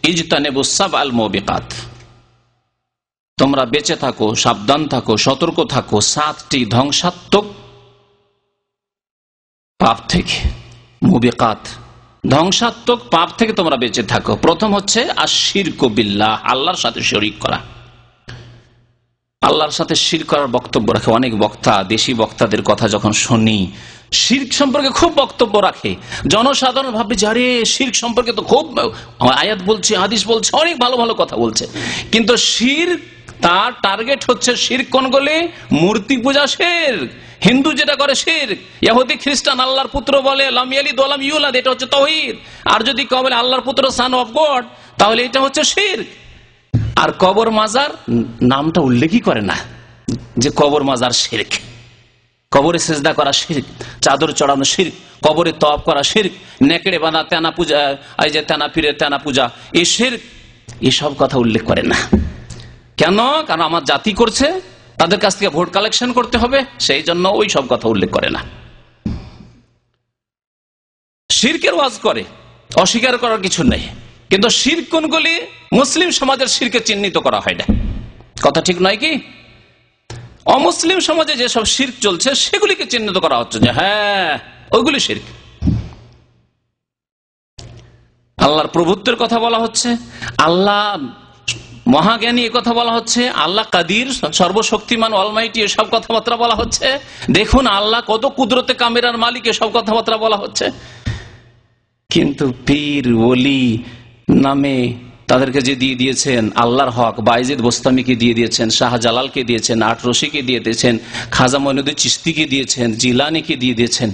ইজতানিবুস সাবআল মুবিকাত, তোমরা বেঁচে থাকো, সাবধান থাকো, সতর্ক থাকো 7টি ধ্বংসাত্মক পাপ থেকে। মুবিকাত, ধ্বংসাত্মক পাপ থেকে তোমরা বেঁচে থাকো। প্রথম হচ্ছে আশিরকু বিল্লাহ, আল্লাহর সাথে শরীক করা। আল্লাহর সাথে শিরক করার বক্তব্য রাখে অনেক বক্তা। দেশি বক্তাদের কথা যখন শুনি, শিরক সম্পর্কে খুব বক্তব্য রাখে। জনসাধারণ ভাববে যারে শিরক সম্পর্কে তো খুব আয়াত বলছে, হাদিস বলছে, অনেক ভালো ভালো কথা বলছে, কিন্তু শিরক তার টার্গেট হচ্ছে শিরক কোনগুলি? মূর্তি পূজা শিরক, হিন্দু যেটা করে শিরক, ইহুদি খ্রিস্টান আল্লাহর পুত্র বলে লাম ইয়ালিদ ওয়া লাম ইউলাদ, এটা হচ্ছে তাওহীদ। আর যদি কেউ বলে আল্লাহর পুত্র, সান অফ গড, তাহলে এটা হচ্ছে শিরক। আর কবর মাজার নামটা উল্লেখই করে না যে কবর মাজার শিরক। কবরে সেজদা করা শিরক, চাদর চড়ানো শিরক, কবরে তওয়াফ করা শিরক, নেকড়ে বাঁধা তেনা পূজা, এই যে তেনা পীরের তেনা পূজা, এই শিরক, এসব কথা উল্লেখ করে না। কেন? কারণ আমার জাতি করছে, তাদের কাছ থেকে ভোট কালেকশন করতে হবে, সেই জন্য ওই সব কথা উল্লেখ করে না। শিরকের ওয়াজ করে, অস্বীকার করার কিছু নেই, কিন্তু শিরক কোনগুলি মুসলিম সমাজের শিরকে চিহ্নিত করা হয় না। কথা ঠিক নয় কি? অমুসলিম সমাজে যেসব শিরক চলছে সেগুলিকে চিহ্নিত করা হচ্ছে যে হ্যাঁ ওইগুলি শিরক। আল্লাহর প্রভুত্বের কথা বলা হচ্ছে, আল্লাহ মহাজ্ঞানী এ কথা বলা হচ্ছে, আল্লাহ কাদির, সর্বশক্তিমান, অলমাইটি, এসব কথাবার্তা বলা হচ্ছে। দেখুন আল্লাহ কত কুদরতে কামেরার মালিক, এসব কথাবার্তা বলা হচ্ছে। কিন্তু পীর ওলি নামে তাদেরকে যে দিয়ে দিয়েছেন আল্লাহর হক, বাইজিদ বোস্তামিকে দিয়ে দিয়েছেন, শাহজালালকে দিয়েছেন, আটরশিকে দিয়ে দিয়েছেন, খাজা মঈনুদ্দিন চিশতিকে দিয়েছেন, জিলানিকে দিয়ে দিয়েছেন,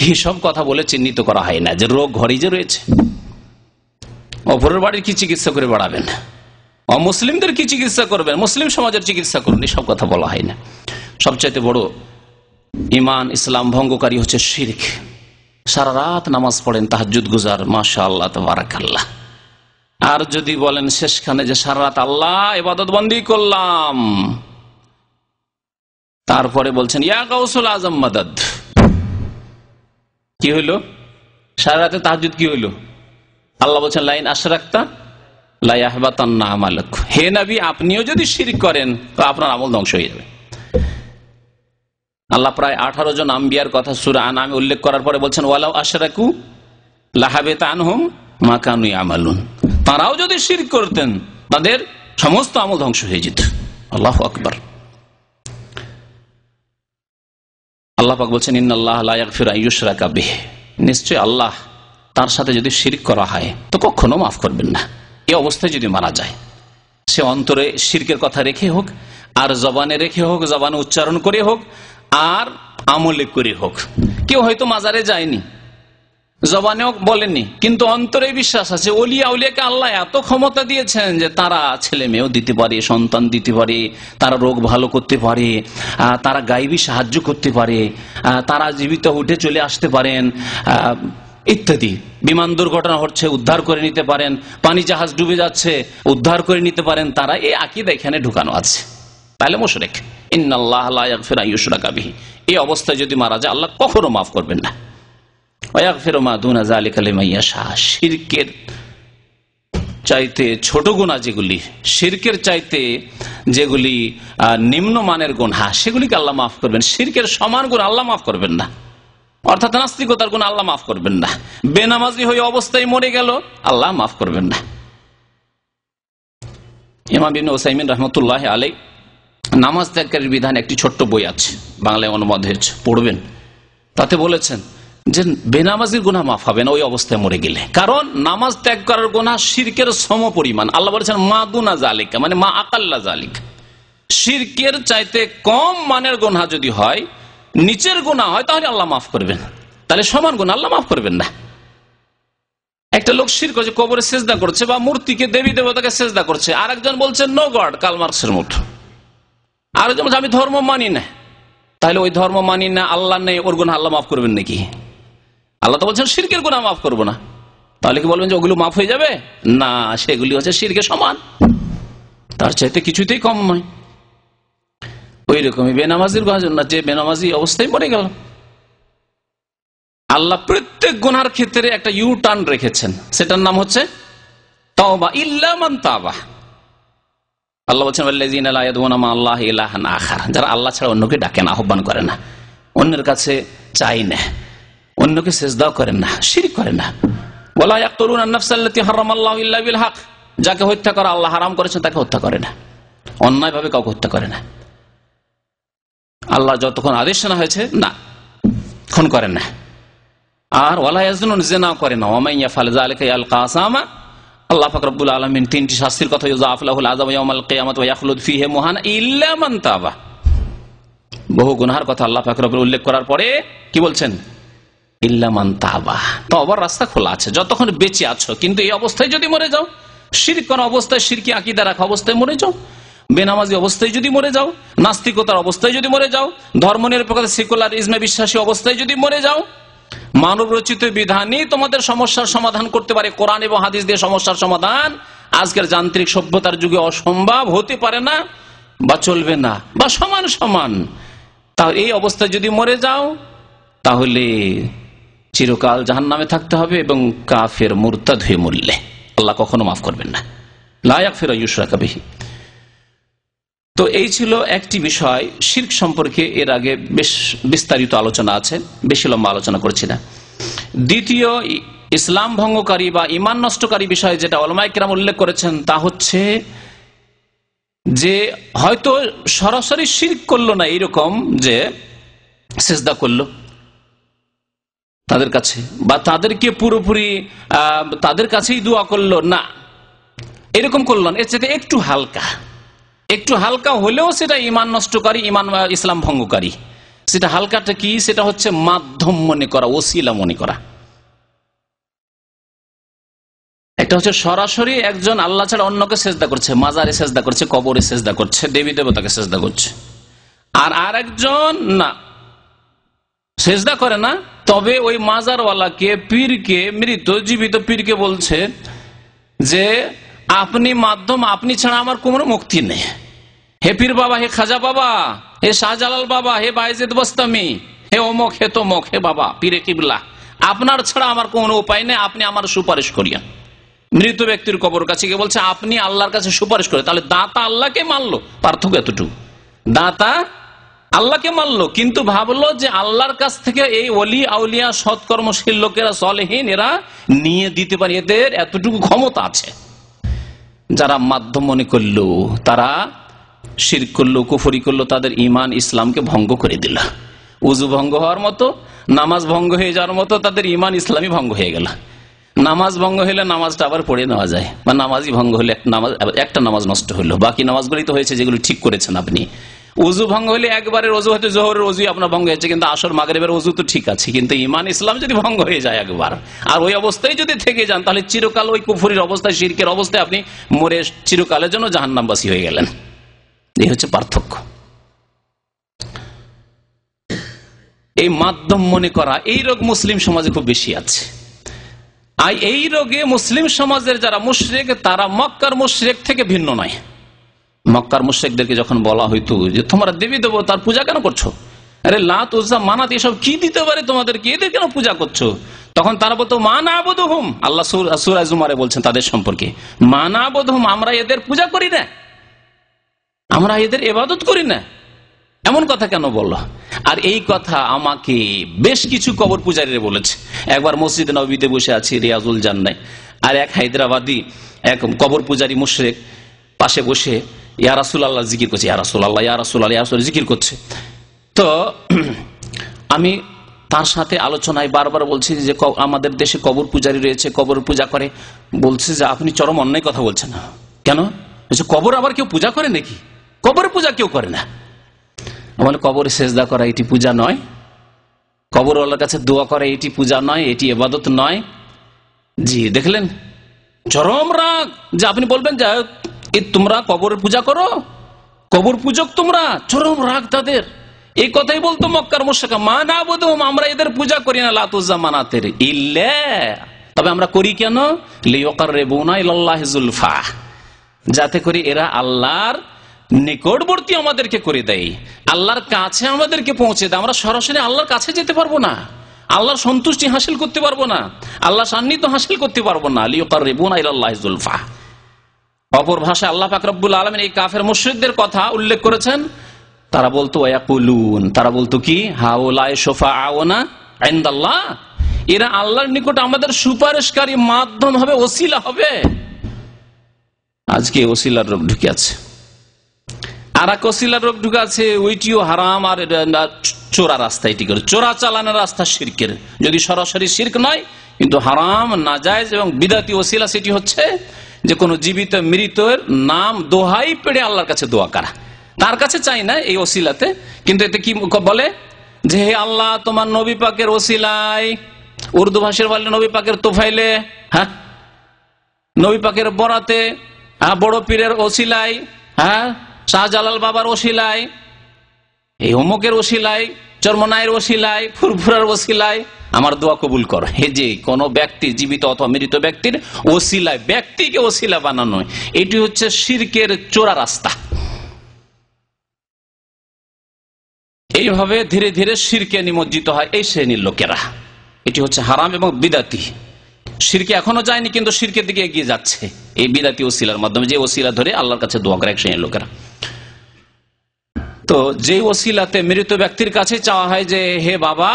এইসব কথা বলে চিহ্নিত করা হয় না যে রোগ ঘরেই যে রয়েছে। অপরের বাড়ির কি চিকিৎসা করে বাড়াবেন, অমুসলিমদের কি চিকিৎসা করবেন, মুসলিম সমাজের চিকিৎসা করুন, এসব কথা বলা হয় না। সবচাইতে বড় ঈমান ইসলাম ভঙ্গকারী হচ্ছে শিরক। সারা রাত নামাজ পড়েন, তাহাজ্জুদ গুজার, মাশাআল্লাহ তাবারাকাল্লাহ, আর যদি বলেন শেষখানে যে সারা রাত আল্লাহ ইবাদত বন্দি করলাম, তারপরে বলছেন ইয়া গাউসুল আজম মাদাদ, কি হইল? সারা রাতে তাহাজ্জুদ কি হইল? আল্লাহ বলছেন লাইন আশরাকতা লা ইয়াহবাতান্না আমালুক, হে নবী আপনিও যদি শিরক করেন তো আপনার আমল ধ্বংস হয়ে যাবে। আল্লাহ প্রায় 18 জন আম্বিয়ার কথা সূরা আনআমে উল্লেখ করার পরে বলছেন ওয়ালাউ আশরাকু লাহাবিতা আনহুম মা কানু ইয়ামালুন, তারাও যদি শিরক করতেন তাদের সমস্ত আমল ধ্বংস হয়ে যেত। আল্লাহু আকবার। আল্লাহ পাক বলছেন ইন্নাল্লাহা লা ইয়াগফিরু আন ইউশরাকা বিহি, নিশ্চয় আল্লাহ তার সাথে যদি শিরক করা হয় তো কখনো মাফ করবেন না। এই অবস্থায় যদি মারা যায়, সে অন্তরে শিরকের কথা রেখে হোক, আর জবানে রেখে হোক, জবানে উচ্চারণ করে হোক, আর আমলে করে হোক। কেউ হয়তো মাজারে যায়নি, জবানেও বলেননি, কিন্তু অন্তরে বিশ্বাস আছে ওলিয়া উলিয়াকে আল্লাহ এত ক্ষমতা দিয়েছেন যে তারা ছেলে মেয়েও দিতে পারে, সন্তান দিতে পারে, তারা রোগ ভালো করতে পারে, তারা গায়েবী সাহায্য করতে পারে, তারা জীবিত উঠে চলে আসতে পারেন ইত্যাদি। বিমান দুর্ঘটনা হচ্ছে, উদ্ধার করে নিতে পারেন, পানি জাহাজ ডুবে যাচ্ছে, উদ্ধার করে নিতে পারেন, তারা এই আকীদা এখানে ঢুকানো আছে। তাহলে মুশরিক। ইন্নাল্লাহ লা ইয়াগফিরু আন ইউশরাকা বিহি, এই অবস্থায় যদি মারা যায় আল্লাহ কখনো মাফ করবেন না। ওয়ায়াগফিরু মা দুনা যালিকা লিমান ইয়াশা, শিরকের চাইতে ছোট গুনাহ যেগুলি, শিরকের চাইতে যেগুলি নিম্নমানের গুনাহ, সেগুলিকে আল্লাহ মাফ করবেন। শিরকের সমান গুনাহ আল্লাহ মাফ করবেন না, অর্থাৎ নাস্তিকতার গুনাহ আল্লাহ মাফ করবেন না। বেনামাজি হয়ে অবস্থায় মরে গেল আল্লাহ মাফ করবেন না। ইমাম ইবনে উসাইমিন রাহমাতুল্লাহি আলাইহি নামাজ ত্যাগের বিধান একটি ছোট্ট বই আছে, বাংলায় অনুবাদ হয়েছে, পড়বেন। তাতে বলেছেন যে বেনামাজির গুনাহ মাফ হবে না ওই অবস্থায় মরে গেলে, কারণ নামাজ ত্যাগ করার গুনাহ শিরকের সম পরিমাণ। আল্লাহ বলেছেন মা দুনা যালিকা, মানে মা আকাল্লা যালিক, শিরকের চাইতে কম মানের গুনাহ যদি হয়, নিচের গুনাহ হয়, তাহলে আল্লাহ মাফ করবেন। তাহলে সমান গুনাহ আল্লাহ মাফ করবেন না। একটা লোক শিরক করছে, কবরে সেজদা করছে বা মূর্তিকে দেবী দেবতাকে সেজদা করছে, আর একজন বলছে নো গড, কার্ল মার্কসের মতো। আর একজন বলছে আমি ধর্ম মানি না, তাহলে ওই ধর্ম মানি না, আল্লাহ নেই, ওর গুনাহ আল্লাহ মাফ করবেন নাকি? আল্লাহ তো বলছেন শিরকের গুনাহ মাফ করবো না, তাহলে কি বলবেন যে ওগুলো মাফ হয়ে যাবে? না, সেগুলি হচ্ছে শিরকের সমান, তার চাইতে কিছুতেই কম নয়। ওই রকমই বেনামাজির জন্য, যে বেনামাজি অবস্থায় মরে গেল, আল্লাহ প্রত্যেক গুনার ক্ষেত্রে একটা ইউ টার্ন রেখেছেন, সেটার নাম হচ্ছে তাওবা, ইল্লা মান তাবা। আল্লাহ বলছেন ওয়াল্লাযীনা লা ইয়াদউনা মা আল্লাহি ইলাহান আখার, যারা আল্লাহ ছাড়া অন্যকে ডাকে না, আহ্বান করে না, অন্যের কাছে চাই না, অন্যকে সেজদাও করেন না, শিরক করেন না। ওয়ালা ইয়াকতুলুনা আন-নাফসাল্লাতী হারামাল্লাহু ইল্লা বিল হক, যাকে হত্যা করা আল্লাহ হারাম করেছেন তাকে হত্যা করে না, অন্যায়ভাবে কাউকে হত্যা করে না। আল্লাহ যতক্ষণ আদেশ না হয়েছে না, খুন করেন না। আর ওয়ালা ইয়াজনুন, জিনা করে না। ওয়া মান ইয়াফআল যালিকা ইয়ালকা আসামা, আল্লাহ পাক রব্বুল আলামিন তিনটি শাস্তির কথা ইউযাফ লাহুল আযাব ইয়াউমাল কিয়ামাতি ওয়া ইয়াখলুদ ফীহি মুহানা ইল্লা মান তাবা। বহু গুনাহের কথা আল্লাহ পাক রব্বুল উল্লেখ করার পরে কি বলছেন? ইল্লা মান তাবা, তওবার রাস্তা খোলা আছে যতক্ষণ বেঁচে আছো। কিন্তু এই অবস্থায় যদি মরে যাও, শিরক করা অবস্থায়, শিরকি আকীদা রাখা অবস্থায় মরে যাও, বেনামাজি অবস্থায় যদি মরে যাও, নাস্তিকতার অবস্থায় যদি মরে যাও, ধর্মনিরপেক্ষতা সেকুলারিজমে বিশ্বাসী অবস্থায় যদি মরে যাও, মানব রচিত বিধানই তোমাদের সমস্যার সমাধান করতে পারে, কোরআন এবং হাদিস দিয়ে সমস্যার সমাধান আজকের যান্ত্রিক সভ্যতার যুগে অসম্ভব, হতে পারে না বা চলবে না বা সমান সমান। তাহলে এই অবস্থায় যদি মরে যাও তাহলে চিরকাল জাহান্নামে থাকতে হবে এবং কাফের মুরতাদ হয়ে মরলে আল্লাহ কখনো মাফ করবেন না। লা ইয়াগফিরু আন ইউশরাকা বিহি। তো এই ছিল একটি বিষয় শিরক সম্পর্কে, এর আগে বেশ বিস্তারিত আলোচনা আছে, বেশি লম্বা আলোচনা করছি না। দ্বিতীয় ইসলাম ভঙ্গকারী বা ঈমান নষ্টকারী বিষয় যেটা উলামায়ে কেরাম উল্লেখ করেছেন তা হচ্ছে যে হয়তো সরাসরি শিরক করলো না, এইরকম যে সিজদা করলো তাদের কাছে বা তাদেরকে পুরোপুরি তাদের কাছেই দোয়া করলো না, এরকম করলো না, এর চাইতে একটু হালকা হলেও সেটা ঈমান নষ্টকারী, ইসলাম ভঙ্গকারী। সেটা হালকাটা কি? সেটা হচ্ছে মাধ্যম মনে করা, ওসিলা মনে করা। একটা হচ্ছে সরাসরি একজন আল্লাহ ছাড়া অন্যকে সেজদা করছে, মাজারে সেজদা করছে, কবরে সেজদা করছে, দেবী দেবতাকে সেজদা করছে। আর আরেকজন না, সেজদা করে না, তবে ওই মাজারওয়ালাকে, পীরকে, মৃত জীবিত পীরকে বলছে যে আপনি মাধ্যম, আপনি ছাড়া আমার কোনো মুক্তি নেই। হে পীর বাবা, হে খাজা বাবা, হে শাহজালাল বাবা, হে বায়েজিদ বস্তামি, হে অমুক, হে তমুক, হে বাবা পীরে কিবলা, আপনার ছাড়া আমার কোনো উপায় নেই, আপনি আমার সুপারিশ করিয়েন। মৃত ব্যক্তির কবর কাছে গিয়ে বলছে আপনি আল্লাহর কাছে সুপারিশ করে। তাহলে দাতা আল্লাহকে মানলো, পার্থক্য এতটুকু। দাতা আল্লাহকে মানলো, কিন্তু ভাবলো যে আল্লাহর কাছ থেকে এই ওলি আউলিয়া সৎকর্মশীল লোকেরা, সলেহীন, এরা নিয়ে দিতে পারে, এদের এতটুকু ক্ষমতা আছে। যারা মাধ্যম মনে করলো তারা শিরক করলো, কুফরি করলো, তাদের ঈমান ইসলামকে ভঙ্গ করে দিল। উযু ভঙ্গ হওয়ার মতো, নামাজ ভঙ্গ হয়ে যাওয়ার মতো তাদের ঈমান ইসলামই ভঙ্গ হয়ে গেল। নামাজ ভঙ্গ হলে নামাজটা আবার পড়ে নেওয়া যায়, বা নামাজই ভঙ্গ হলে একটা নামাজ নষ্ট হলো, বাকি নামাজগুলি তো হয়েছে যেগুলো ঠিক করেছেন আপনি। ওযু ভঙ্গ হলে একবারের ওযু হয়তো জোহরের ওযু আপনার ভঙ্গ হয়েছে, কিন্তু আসর মাগরিবের ওযু তো ঠিক আছে, কিন্তু ঈমান ইসলাম যদি ভঙ্গ হয়ে যায় একবার আর ওই অবস্থায় যদি থেকে যান, তাহলে চিরকাল ওই কুফরির অবস্থায়, শিরকের অবস্থায় আপনি মরে চিরকালের জন্য জাহান্নামবাসী হয়ে গেলেন। এই হচ্ছে পার্থক্য। এই মাধ্যম মনে করা, এই রোগ মুসলিম সমাজে খুব বেশি আছে। আর এই রোগে মুসলিম সমাজের যারা মুশরিক, তারা মক্কার মুশরিক থেকে ভিন্ন নয়। মক্কার মুশরিকদেরকে যখন বলা হইতো যে তোমরা দেবী দেবতার পূজা কেন করছো, আরে লাত উজ্জা মানাত এসব কি দিতে পারে তোমাদেরকে, এদের কেন পূজা করছো, তখন তারা বলতো মা না'বুদুহুম। আল্লাহ সূরা জুমারে বলছেন তাদের সম্পর্কে, মা না'বুদুহুম, আমরা এদের পূজা করি না, আমরা এদের ইবাদত করি না। এমন কথা কেন বললো? আর এই কথা আমাকে বেশ কিছু কবর পূজারীরা বলেছে। একবার মসজিদ নববীতে বসে আছি রিয়াজুল জান্নায়, আর এক হায়দ্রাবাদী এক কবর পূজারী মুশরিক পাশে বসে ইয়া রাসূলুল্লাহ জিকির করছে, ইয়া রাসূলুল্লাহ, ইয়া রাসূলুল্লাহ, ইয়া রাসূলুল্লাহ জিকির করছে। তো আমি তার সাথে আলোচনায় বারবার বলছি যে আমাদের দেশে কবর পূজারী রয়েছে, কবর পূজা করে। বলছে যে আপনি চরম অন্যায় কথা বলছেন। কেন? কবর আবার কেউ পূজা করে নাকি? কবর পূজা কেউ করে না। বলে কবরে সেজদা করা এটি পূজা নয়, কবর আল্লাহর কাছে দোয়া করা এটি পূজা নয়, এটি ইবাদত নয়। জি, দেখলেন চরম রাগ যে আপনি বলবেন যে তোমরা কবরের পূজা করো, কবর পূজক তোমরা, চরম রাগ তাদের। এই কথাই বলতো মক্কার মুশরিক, মা না'বুদুহুম, আমরা এদের পূজা করি না, লাত উজ্জা মানাতের ইল্লা, তবে আমরা করি কেন, লিয়ুকাররিবুনা ইলাল্লাহি যুলফা, যাতে করে এরা আল্লাহর নিকটবর্তী আমাদেরকে করে দেয়, আল্লাহর কাছে আমাদেরকে পৌঁছে দেয়। আমরা সরাসরি আল্লাহর কাছে যেতে পারবো না, আল্লাহর সন্তুষ্টি হাসিল করতে পারবো না, আল্লাহর সান্নিধ্য হাসিল করতে পারবো না। লিয়ুকাররিবুনা ইলাল্লাহি যুলফা। অপর ভাষায় আল্লাহ পাক রব্বুল আলামিন এই কাফের মুশরিকদের কথা উল্লেখ করেছেন। তারা বলতো ওয়ায়াকুলুন, তারা বলতো কি, হাউলাই শুফাআউনা ইনদাল্লাহ, এরা আল্লাহর নিকট আমাদের সুপারিশকারী মাধ্যম হবে, ওসিলা হবে। আজকে ওসিলার রোগ ঢুকে আছে, আর এক ওসিলার রোগ ঢুকে আছে, ওইটিও হারাম। আর চোরা রাস্তা, এটি করে চোরা চালানোর রাস্তা শিরকের, যদি সরাসরি শিরক নয় কিন্তু হারাম, নাজায়েজ এবং বিদাতি ওসিলা, সেটি হচ্ছে যে কোনো জীবিত মৃতের নাম দোহাই পেড়ে আল্লাহর কাছে দোয়া করা। তার কাছে চাই না এই ওসিলাতে, কিন্তু এতে কি বলে যে হে আল্লাহ তোমার নবী পাকের ওসিলায়, উর্দু ভাষার বলে নবী পাকের তোফাইলে, হ্যাঁ, নবী পাকের বরাতে, হ্যাঁ, বড় পীরের ওসিলায়, হ্যাঁ, শাহজালাল বাবার ওসিলায়, এই অমুকের ওসিলায়, চরমনায়ের ওসিলায়, ফুরফুরার ওসিলায় আমার দোয়া কবুল কর। হে যে কোন ব্যক্তি, জীবিত অথবা মৃত ব্যক্তির ওসিলায় ব্যক্তিকে ওসিলা বানানো, এটি হচ্ছে শিরকের চোরা রাস্তা। এইভাবে ধীরে ধীরে শিরকে নিমজ্জিত হয় এই শ্রেণীর লোকেরা। এটি হচ্ছে হারাম এবং বিদাতি। শিরকে এখনো যায়নি, কিন্তু শিরকের দিকে এগিয়ে যাচ্ছে এই বিদাতি ওসিলার মাধ্যমে, যে ওসিলা ধরে আল্লাহর কাছে দোয়া করে এক শ্রেণীর লোকেরা। তো যে ওসিলাতে মৃত ব্যক্তির কাছে চাওয়া হয় যে হে বাবা,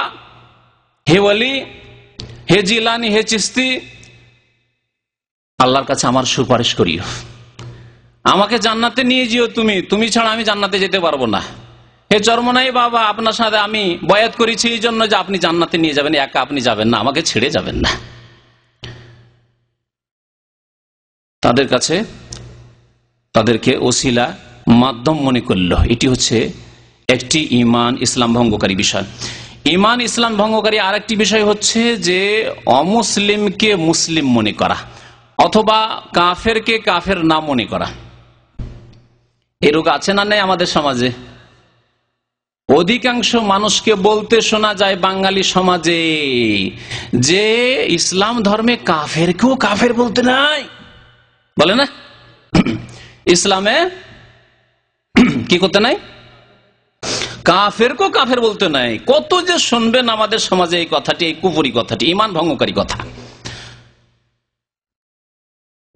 হে ওলি, হে জিলানি, হে চিস্তি, আল্লাহর কাছে আমার সুপারিশ করিও, আমাকে জান্নাতে নিয়ে যেও, তুমি ছাড়া আমি জান্নাতে যেতে পারবো না। হে চরমনাই বাবা, আপনার সাথে আমি বয়াত করেছি এই জন্য যে আপনি জান্নাতে নিয়ে যাবেন, একা আপনি যাবেন না, আমাকে ছেড়ে যাবেন না। তাদের কাছে তাদেরকে ওসিলা মাধ্যম মনে করল। এটি হচ্ছে একটি ঈমান ইসলাম ভঙ্গকারী বিষয়। ঈমান ইসলাম ভঙ্গকারী আরেকটি বিষয় হচ্ছে যে অমুসলিমকে মুসলিম মনে করা, অথবা কাফেরকে কাফের না মনে করা। এই রোগ আছে না নেই আমাদের সমাজে? অধিকাংশ মানুষকে বলতে শোনা যায় বাঙালি সমাজে যে ইসলাম ধর্মে কাফেরকেও কাফের বলতে নাই, বলে না? ইসলামে কি করতে নাই? কাফেরকেও কাফের বলতে নাই। কত যে শুনবেন আমাদের সমাজে এই কথাটি, এই কুফরি কথাটি, ঈমান ভঙ্গকারী কথা।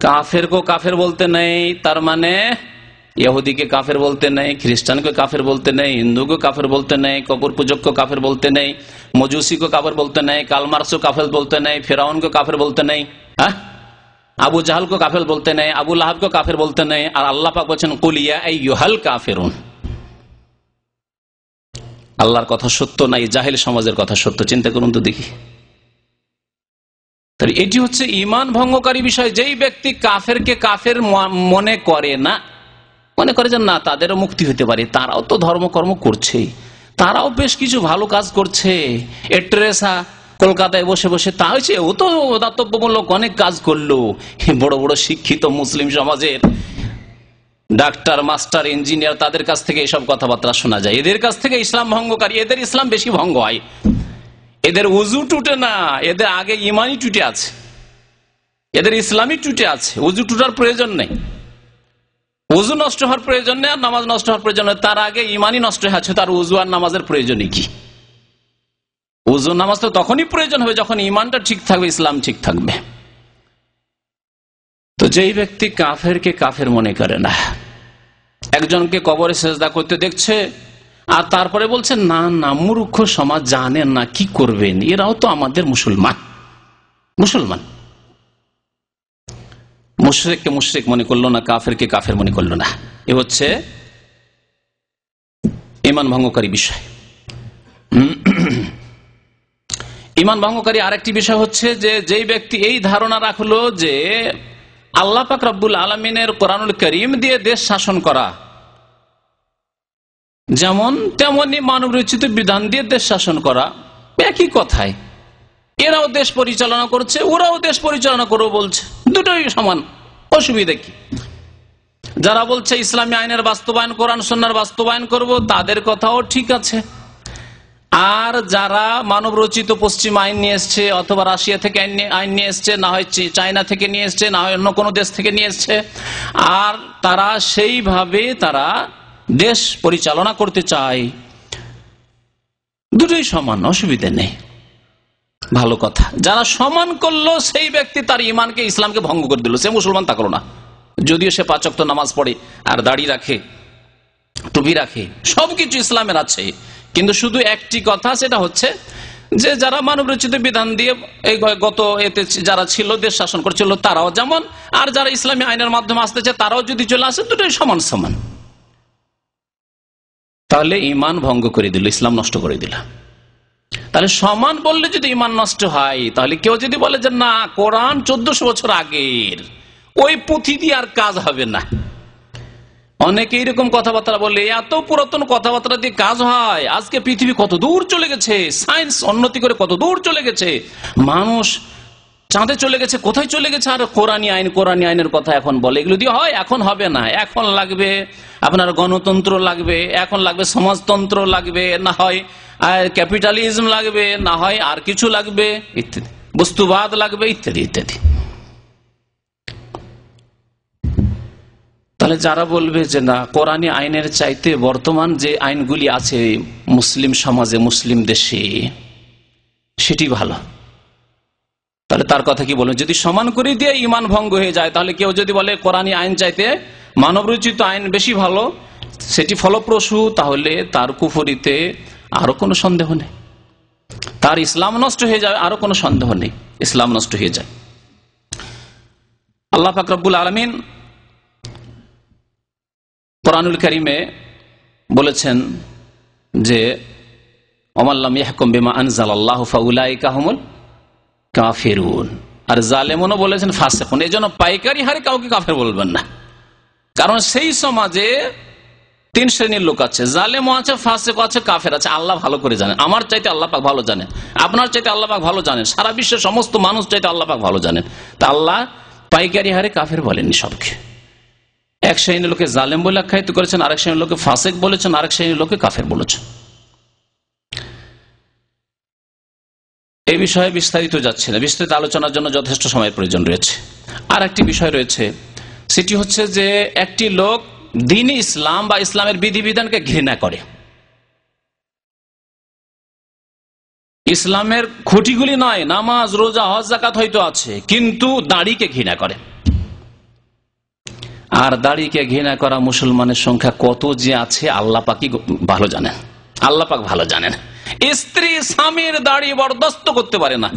কাফেরকেও কাফের বলতে নেই, তার মানে ইহুদিকে কাফের বলতে নেই, খ্রিস্টানকে কাফের বলতে নেই, হিন্দুকে কাফের বলতে নেই, কবর পূজককে কাফের বলতে নেই, মজুসিকে কাফের বলতে নেই, কালমার্কসকে কাফের বলতে নেই, ফেরাউনকে কাফের বলতে নেই, হ্যাঁ, আবু জাহালকে কাফের বলতে নেই, আবু লাহাবকে কাফের বলতে নেই। আর আল্লাহ পাক বলেছেন কুল ইয়া আইয়ুহাল কাফিরুন। আল্লাহর কথা সত্য নাই, জাহেল সমাজের কথা সত্য? চিন্তা করুন তো দেখি। তাহলে এটি হচ্ছে ঈমান ভঙ্গকারী বিষয়। যেই ব্যক্তি কাফেরকে কাফের মনে করে না, মনে করে যে না তাদেরও মুক্তি হতে পারে, তারাও তো ধর্মকর্ম করছে, তারাও বেশ কিছু ভালো কাজ করছে। টেরেসা কলকাতায় বসে বসে তা হয়েছে, ও তো দাতব্যমূলক অনেক কাজ করলো। বড় বড় শিক্ষিত মুসলিম সমাজের ডাক্তার, মাস্টার, ইঞ্জিনিয়ার, তাদের কাছ থেকে এইসব কথাবার্তা শোনা যায়। এদের কাছ থেকে ইসলাম ভঙ্গকারী, এদের ইসলাম বেশি ভঙ্গ হয়। এদের উজু টুটে না, এদের আগে ইমানই টুটে আছে, এদের ইসলামই টুটে আছে। উজু টুটার প্রয়োজন নেই, উজু নষ্ট হওয়ার প্রয়োজন নেই, আর নামাজ নষ্ট হওয়ার প্রয়োজন নেই। তার আগে ইমানই নষ্ট হয়ে আছে, তার উজু আর নামাজের প্রয়োজনই কি? উজু নামাজ তো তখনই প্রয়োজন হবে যখন ইমানটা ঠিক থাকবে, ইসলাম ঠিক থাকবে। তো যেই ব্যক্তি কাফেরকে কাফের মনে করে না, একজনকে কবরে সেজদা করতে দেখছে আর তারপরে বলছে না না মূর্খ সমাজ, জানেন না কি করবেন, এরাও তো আমাদের মুসলমান। মুশরিককে মুশরিক মনে করলো না, কাফেরকে কাফের মনে করলো না। এ হচ্ছে ঈমান ভঙ্গকারী বিষয়। ঈমান ভঙ্গকারী আরেকটি বিষয় হচ্ছে যে যেই ব্যক্তি এই ধারণা রাখলো যে আল্লাহ পাক রব্বুল আলামিনের কোরআনুল কারীম দিয়ে দেশ শাসন করা যেমন তেমনি মানব রচিত বিধান দিয়ে দেশ শাসন করা একই কথায়, এরাও দেশ পরিচালনা করছে, ওরাও দেশ পরিচালনা করবো বলছে, দুটোই সমান, অসুবিধা কি? যারা বলছে ইসলামী আইনের বাস্তবায়ন, কোরআন সুন্নাহর বাস্তবায়ন করব, তাদের কথাও ঠিক আছে। আর যারা মানব রচিত পশ্চিম আইন নিয়ে এসছে, অথবা রাশিয়া থেকে আইন নিয়ে এসছে, না হয় চায়না থেকে নিয়ে এসছে, না হয় অন্য কোনো দেশ থেকে নিয়ে এসছে, আর তারা সেইভাবে তারা দেশ পরিচালনা করতে চায়, দুটোই সমান, অসুবিধা নেই, ভালো কথা। যারা সমান করলো সেই ব্যক্তি তার ইমানকে, ইসলামকে ভঙ্গ করে দিল, সে মুসলমান থাকলো না, যদিও সে 5 ওয়াক্ত নামাজ পড়ে আর দাড়ি রাখে, টুপি রাখে, সবকিছু ইসলামের আছে, কিন্তু শুধু একটি কথা, সেটা হচ্ছে যে যারা মানব রচিত বিধান দিয়ে এই গত এতে যারা ছিল দেশ শাসন করছিল তারাও যেমন, আর যারা ইসলামী আইনের মাধ্যমে আসতেছে তারাও যদি চলে আসে, দুটোই সমান সমান। তাহলে ইমান ভঙ্গ করে দিল, ইসলাম নষ্ট করে দিল। তাহলে সমান বললে যদি ইমান নষ্ট হয়, তাহলে কেউ যদি বলে যে না কোরআন 1400 বছর আগের, ওই পুঁথি দিয়ে আর কাজ হবে না, অনেকে এরকম কথাবার্তা বলে, এত পুরাতন কথাবার্তা দিয়ে কাজ হয়? আজকে পৃথিবী কত দূর চলে গেছে, সায়েন্স উন্নতি করে কত দূর চলে গেছে, মানুষ চাঁদে চলে গেছে, কোথায় চলে গেছে, আর কোরআনী আইনের কথা এখন বলে, এগুলো দিয়ে হয়? এখন হবে না, এখন লাগবে আপনার গণতন্ত্র লাগবে, এখন লাগবে সমাজতন্ত্র লাগবে, না হয় ক্যাপিটালিজম লাগবে, না হয় আর কিছু লাগবে, ইত্যাদি, বস্তুবাদ লাগবে, ইত্যাদি ইত্যাদি। তাহলে যারা বলবে যে না কোরআনী আইনের চাইতে বর্তমান যে আইনগুলি আছে মুসলিম সমাজে, মুসলিম দেশে, সেটি ভালো, তাহলে তার কথা কি বলবেন? যদি সমান করে দিয়ে ইমান ভঙ্গ হয়ে যায়, তাহলে কেউ যদি বলে কোরআনী আইন চাইতে মানব রচিত আইন বেশি ভালো, সেটি ফলপ্রসূ, তাহলে তার কুফরিতে আরো কোনো সন্দেহ নেই, তার ইসলাম নষ্ট হয়ে যায়, আরো কোনো সন্দেহ নেই, ইসলাম নষ্ট হয়ে যায়। আল্লাহ পাক রব্বুল আলামিন কোরআনুল কারীমে বলেছেন যে ওমাল্লাম ইয়াহকুম বিমা আনজালাল্লাহু ফাউলাইকা হুমুল কাফিরুন, আর জালেমুনও বলেছেন ফাসিকুন। এজন্য পাইকারি হারে কাউকে কাফের বলবেন না, কারণ সেই সমাজে 3 শ্রেণীর লোক আছে, জালেমও আছে, ফাসিক আছে, কাফের আছে। আল্লাহ ভালো করে জানেন, আমার চাইতে আল্লাহ পাক ভালো জানেন, আপনার চাইতে আল্লাহ পাক ভালো জানেন, সারা বিশ্বের সমস্ত মানুষ চাইতে আল্লাহ পাক ভালো জানেন। তা আল্লাহ পাইকারি হারে কাফের বলেননি সবকে। এক শ্রেণীর লোকে জালেম বলে আখ্যায়িত করেছেন, আরেক শ্রেণীর লোকে ফাসিক বলেছেন, আরেক শ্রেণীর লোকে কাফের বলেছেন। এই বিষয়ে বিস্তারিত যাচ্ছে না, বিস্তারিত আলোচনার জন্য যথেষ্ট সময়ের প্রয়োজন রয়েছে। আর একটি বিষয় রয়েছে, সেটি হচ্ছে যে একটি লোক দ্বীন-ই ইসলাম বা ইসলামের বিধিবিধানকে ঘৃণা করে, ইসলামের খুঁটিগুলি নয়, নামাজ, রোজা, হজ, যাকাত হয়তো আছে, কিন্তু দাড়িকে ঘৃণা করে। আর দাড়িকে ঘৃণা করা মুসলমানের সংখ্যা কত যে আছে আল্লাহ পাকই ভালো জানেন, আল্লাহ পাক ভালো জানেন। স্ত্রী স্বামীর দাড়ি বরদাস্ত করতে পারে না,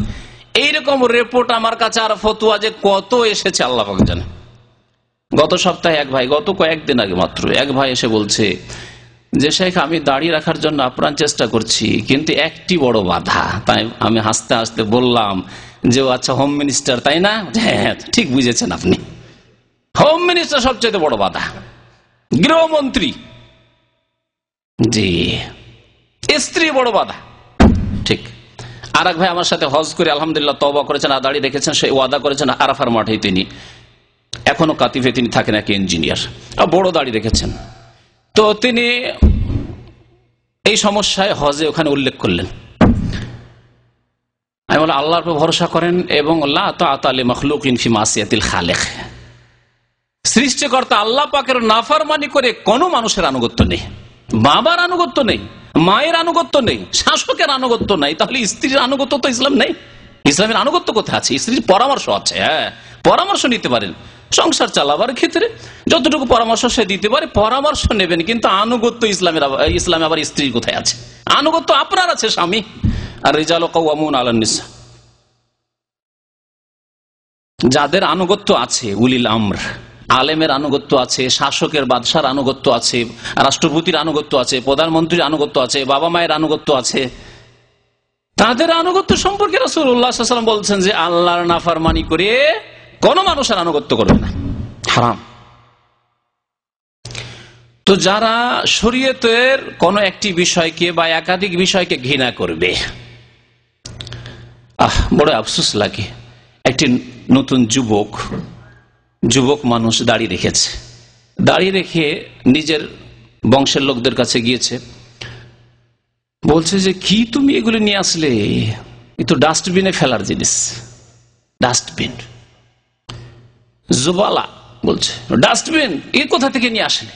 এইরকম রিপোর্ট আমার কাছে আর ফতুয়া যে কত এসেছে আল্লাহ পাক জানেন। গত সপ্তাহে এক ভাই, গত কয়েকদিন আগে মাত্র এক ভাই এসে বলছে যে শেখ আমি দাড়ি রাখার জন্য আপ্রাণ চেষ্টা করছি, কিন্তু একটি বড় বাধা। তাই আমি হাসতে হাসতে বললাম যে আচ্ছা হোম মিনিস্টার তাই না? হ্যাঁ ঠিক বুঝেছেন আপনি, হোম মিনিস্টার সবচেয়ে বড় বাধা। গৃহমন্ত্রী, জি, স্ত্রী বড় বাধা। ঠিক। আর এক ভাই আমার সাথে হজ করে আলহামদুলিল্লাহ তওবা করেছেন, আদাড়ি রেখেছেন, সেই ওয়াদা করেছেন আরাফার মাঠে তিনি এখনো কাতিফে তিনি থাকেন, এক ইঞ্জিনিয়ার, বড় দাড়ি রেখেছেন। তো তিনি এই সমস্যায় হজে ওখানে উল্লেখ করলেন। আমি বললাম আল্লাহর উপর ভরসা করেন এবং লা তাআতা লি মাখলুকিন ফি মাসিয়াতিল খালিক, সৃষ্টিকর্তা আল্লাহ পাকের নাফরমানি করে কোনো মানুষের আনুগত্য নেই, বাবার আনুগত্য নেই, মায়ের আনুগত্য নেই, শাসকের আনুগত্য নেই। তাহলে স্ত্রীর আনুগত্য তো ইসলাম নেই। ইসলামের আনুগত্য কোথায় আছে? স্ত্রীর পরামর্শ আছে, হ্যাঁ, পরামর্শ নিতে পারেন সংসার চালাবার ক্ষেত্রে, যতটুকু পরামর্শ সে দিতে পারে পরামর্শ নেবেন, কিন্তু আনুগত্য ইসলামে আবার স্ত্রীর কোথায় আছে? আনুগত্য আপনার আছে স্বামী। আর রিজালু কাওয়ামুনা আলান নিসা, যাদের আনুগত্য আছে, উলিল আমর, আলেমের আনুগত্য আছে, শাসকের বাদশার আনুগত্য আছে, রাষ্ট্রপতির আনুগত্য আছে, প্রধানমন্ত্রীর আনুগত্য আছে, বাবা মায়ের আনুগত্য আছে, তাদের আনুগত্য সম্পর্কে রাসূলুল্লাহ সাল্লাল্লাহু আলাইহি ওয়াসাল্লাম বলছেন যে আল্লাহর নাফরমানি করে কোন মানুষের আনুগত্য করবে না, হারাম। তো যারা শরীয়তের কোন একটি বিষয়কে বা একাধিক বিষয়কে ঘৃণা করবে, বড় আফসোস লাগে। একটি নতুন যুবক মানুষ দাড়ি রেখেছে, দাড়ি রেখে নিজের বংশের লোকদের কাছে গিয়েছে, বলছে যে কি তুমি এগুলো নিয়ে আসলে, এ তো ডাস্টবিনে ফেলার জিনিস, ডাস্টবিন জুবালা বলছে, ডাস্টবিন এ কোথা থেকে নিয়ে আসলে,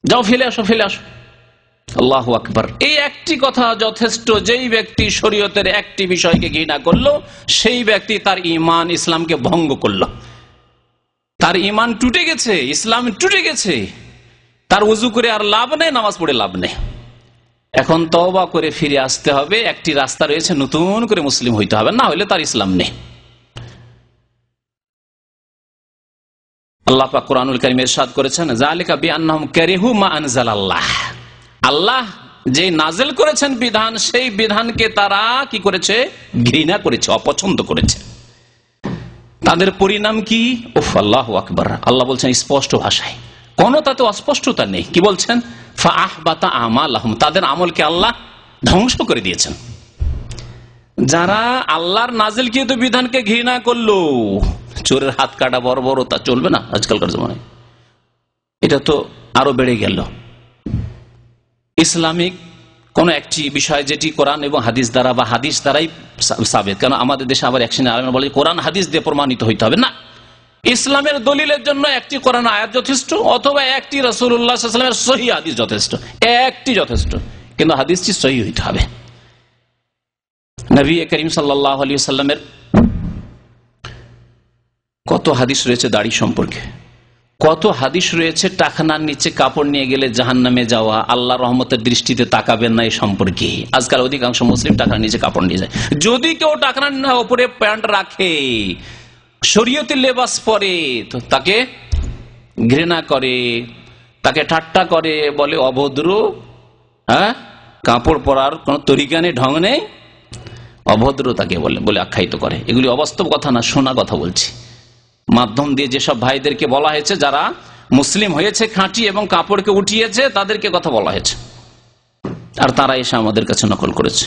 যাও ফেলে আসো, ফেলে আসো। আল্লাহু আকবার। এই একটি কথা যথেষ্ট। যেই ব্যক্তি শরীয়তের একটি বিষয়কে ঘৃণা করলো, সেই ব্যক্তি তার ঈমান ইসলামকে ভঙ্গ করলো, তার ঈমান টুটে গেছে, ইসলাম টুটে গেছে, তার ওযু করে আর লাভ নেই, নামাজ পড়ে লাভ নেই। এখন তওবা করে ফিরে আসতে হবে। একটি রাস্তা রয়েছে, নতুন করে মুসলিম হইতে হবে, না হলে তার ইসলাম নেই। আল্লাহ পাক কুরআনুল কারীমে ইরশাদ করেছেন, যালিকা বিআন্নাহুম কারিহু মা আনজালাল্লাহ, আল্লাহ যে নাজিল করেছেন বিধান, সেই বিধানকে তারা কি করেছে? ঘৃণা করেছে, অপছন্দ করেছে। তাদের পরিণাম কি? উফ, আল্লাহু আকবার। আল্লাহ বলছেন স্পষ্ট ভাষায়, কোন তাতে অস্পষ্টতা নেই। কি বলছেন? ফাআহবাতা আমালাহুম, তাদের আমলকে আল্লাহ ধ্বংস করে দিয়েছেন। যারা আল্লাহর নাজিলকৃত বিধানকে ঘৃণা করলো, চোরের হাত কাটা বর্বরতা চলবে না আজকালকার জমানায়, এটা তো আরো বেড়ে গেল। ইসলামিক কোন একটি বিষয় যেটি কোরআন এবং হাদিস দ্বারা বা হাদিস দ্বারাই সাবেত, কেন আমাদের দেশে আবার এক শ্রেণীর আলেমরা বলে কোরআন হাদিস দিয়ে প্রমাণিত হইতে হবে, না, ইসলামের দলিলের জন্য একটি কোরআন আয়াত যথেষ্ট, অথবা একটি রাসূলুল্লাহ সাল্লাল্লাহু আলাইহি ওয়াসাল্লামের সহিহ হাদিস যথেষ্ট, একটি যথেষ্ট, কিন্তু হাদিসটি সহিহ হইতে হবে। নবী করিম সাল্লাল্লাহু আলাইহি ওয়াসাল্লামের কত হাদিস রয়েছে দাড়ি সম্পর্কে, কত হাদিস রয়েছে টাকনার নিচে কাপড় নিয়ে গেলে জাহান্নামে যাওয়া, আল্লাহ রহমতের দৃষ্টিতে তাকাবেন না এই সম্পর্কে। আজকাল অধিকাংশ মুসলিম টাকনার নিচে কাপড় নিয়ে যায়। যদি কেউ টাকনার উপরে প্যান্ট রাখে, শরীয়তি লেবাস পরে, তো তাকে ঘৃণা করে, তাকে ঠাট্টা করে, বলে অভদ্র, হ্যাঁ, কাপড় পরার কোন তরিকা নেই, ঢং নেই, অভদ্র তাকে বলে আখ্যায়িত করে। এগুলি অবাস্তব কথা না, শোনা কথা বলছি। মাধ্যম দিয়ে যেসব ভাইদেরকে বলা হয়েছে যারা মুসলিম হয়েছে খাঁটি এবং কাপড়কে উঠিয়েছে, তাদেরকে কথা বলা হয়েছে, আর তারা এসে আমাদের কাছে নকল করেছে।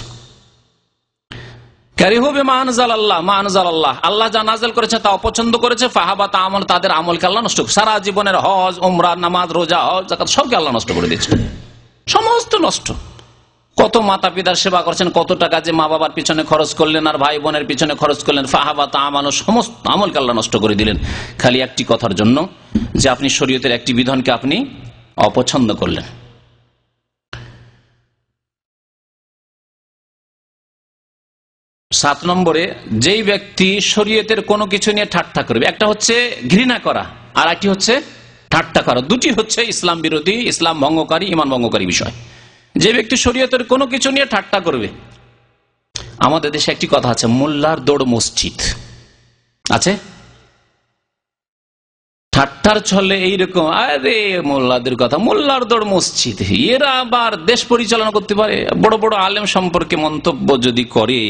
কারিহু বিমা আনজালাল্লাহ, মা আনজালাল্লাহ, আল্লাহ যা নাযিল করেছে তা অপছন্দ করেছে। ফাহাবাতা আমল, তাদের আমলকে আল্লাহ নষ্ট করে, সারা জীবনের হজ, উমরা, নামাজ, রোজা, হজ, যাকাত সবকে আল্লাহ নষ্ট করে দিয়েছে, সমস্ত নষ্ট। কত মাতা পিতার সেবা করছেন, কত টাকা যে মা বাবার পিছনে খরচ করলেন আর ভাই বোনের পিছনে খরচ করলেন, ফাহাবাতা আমাল, সমস্ত আমলকে আল্লাহ নষ্ট করে দিলেন, খালি একটি কথার জন্য যে আপনি শরীয়তের একটি বিধানকে আপনি অপছন্দ করলেন। সাত নম্বরে, যেই ব্যক্তি শরীয়তের কোনো কিছু নিয়ে ঠাট্টা করবে, একটা হচ্ছে ঘৃণা করা আর একটি হচ্ছে ঠাট্টা করা, দুটি হচ্ছে ইসলাম বিরোধী, ইসলাম ভঙ্গকারী, ঈমান ভঙ্গকারী বিষয়। যে ব্যক্তি শরীয়তের কোনো কিছু নিয়ে ঠাট্টা করবে, আমাদের দেশে একটি কথা আছে, মোল্লার দৌড় মসজিদ আছে, ঠাট্টার ছলে এইরকম, আরে মোল্লাদের কথা, মোল্লার দৌড় মসজিদ, এরা আবার দেশ পরিচালনা করতে পারে। বড় বড় আলেম সম্পর্কে মন্তব্য যদি করে,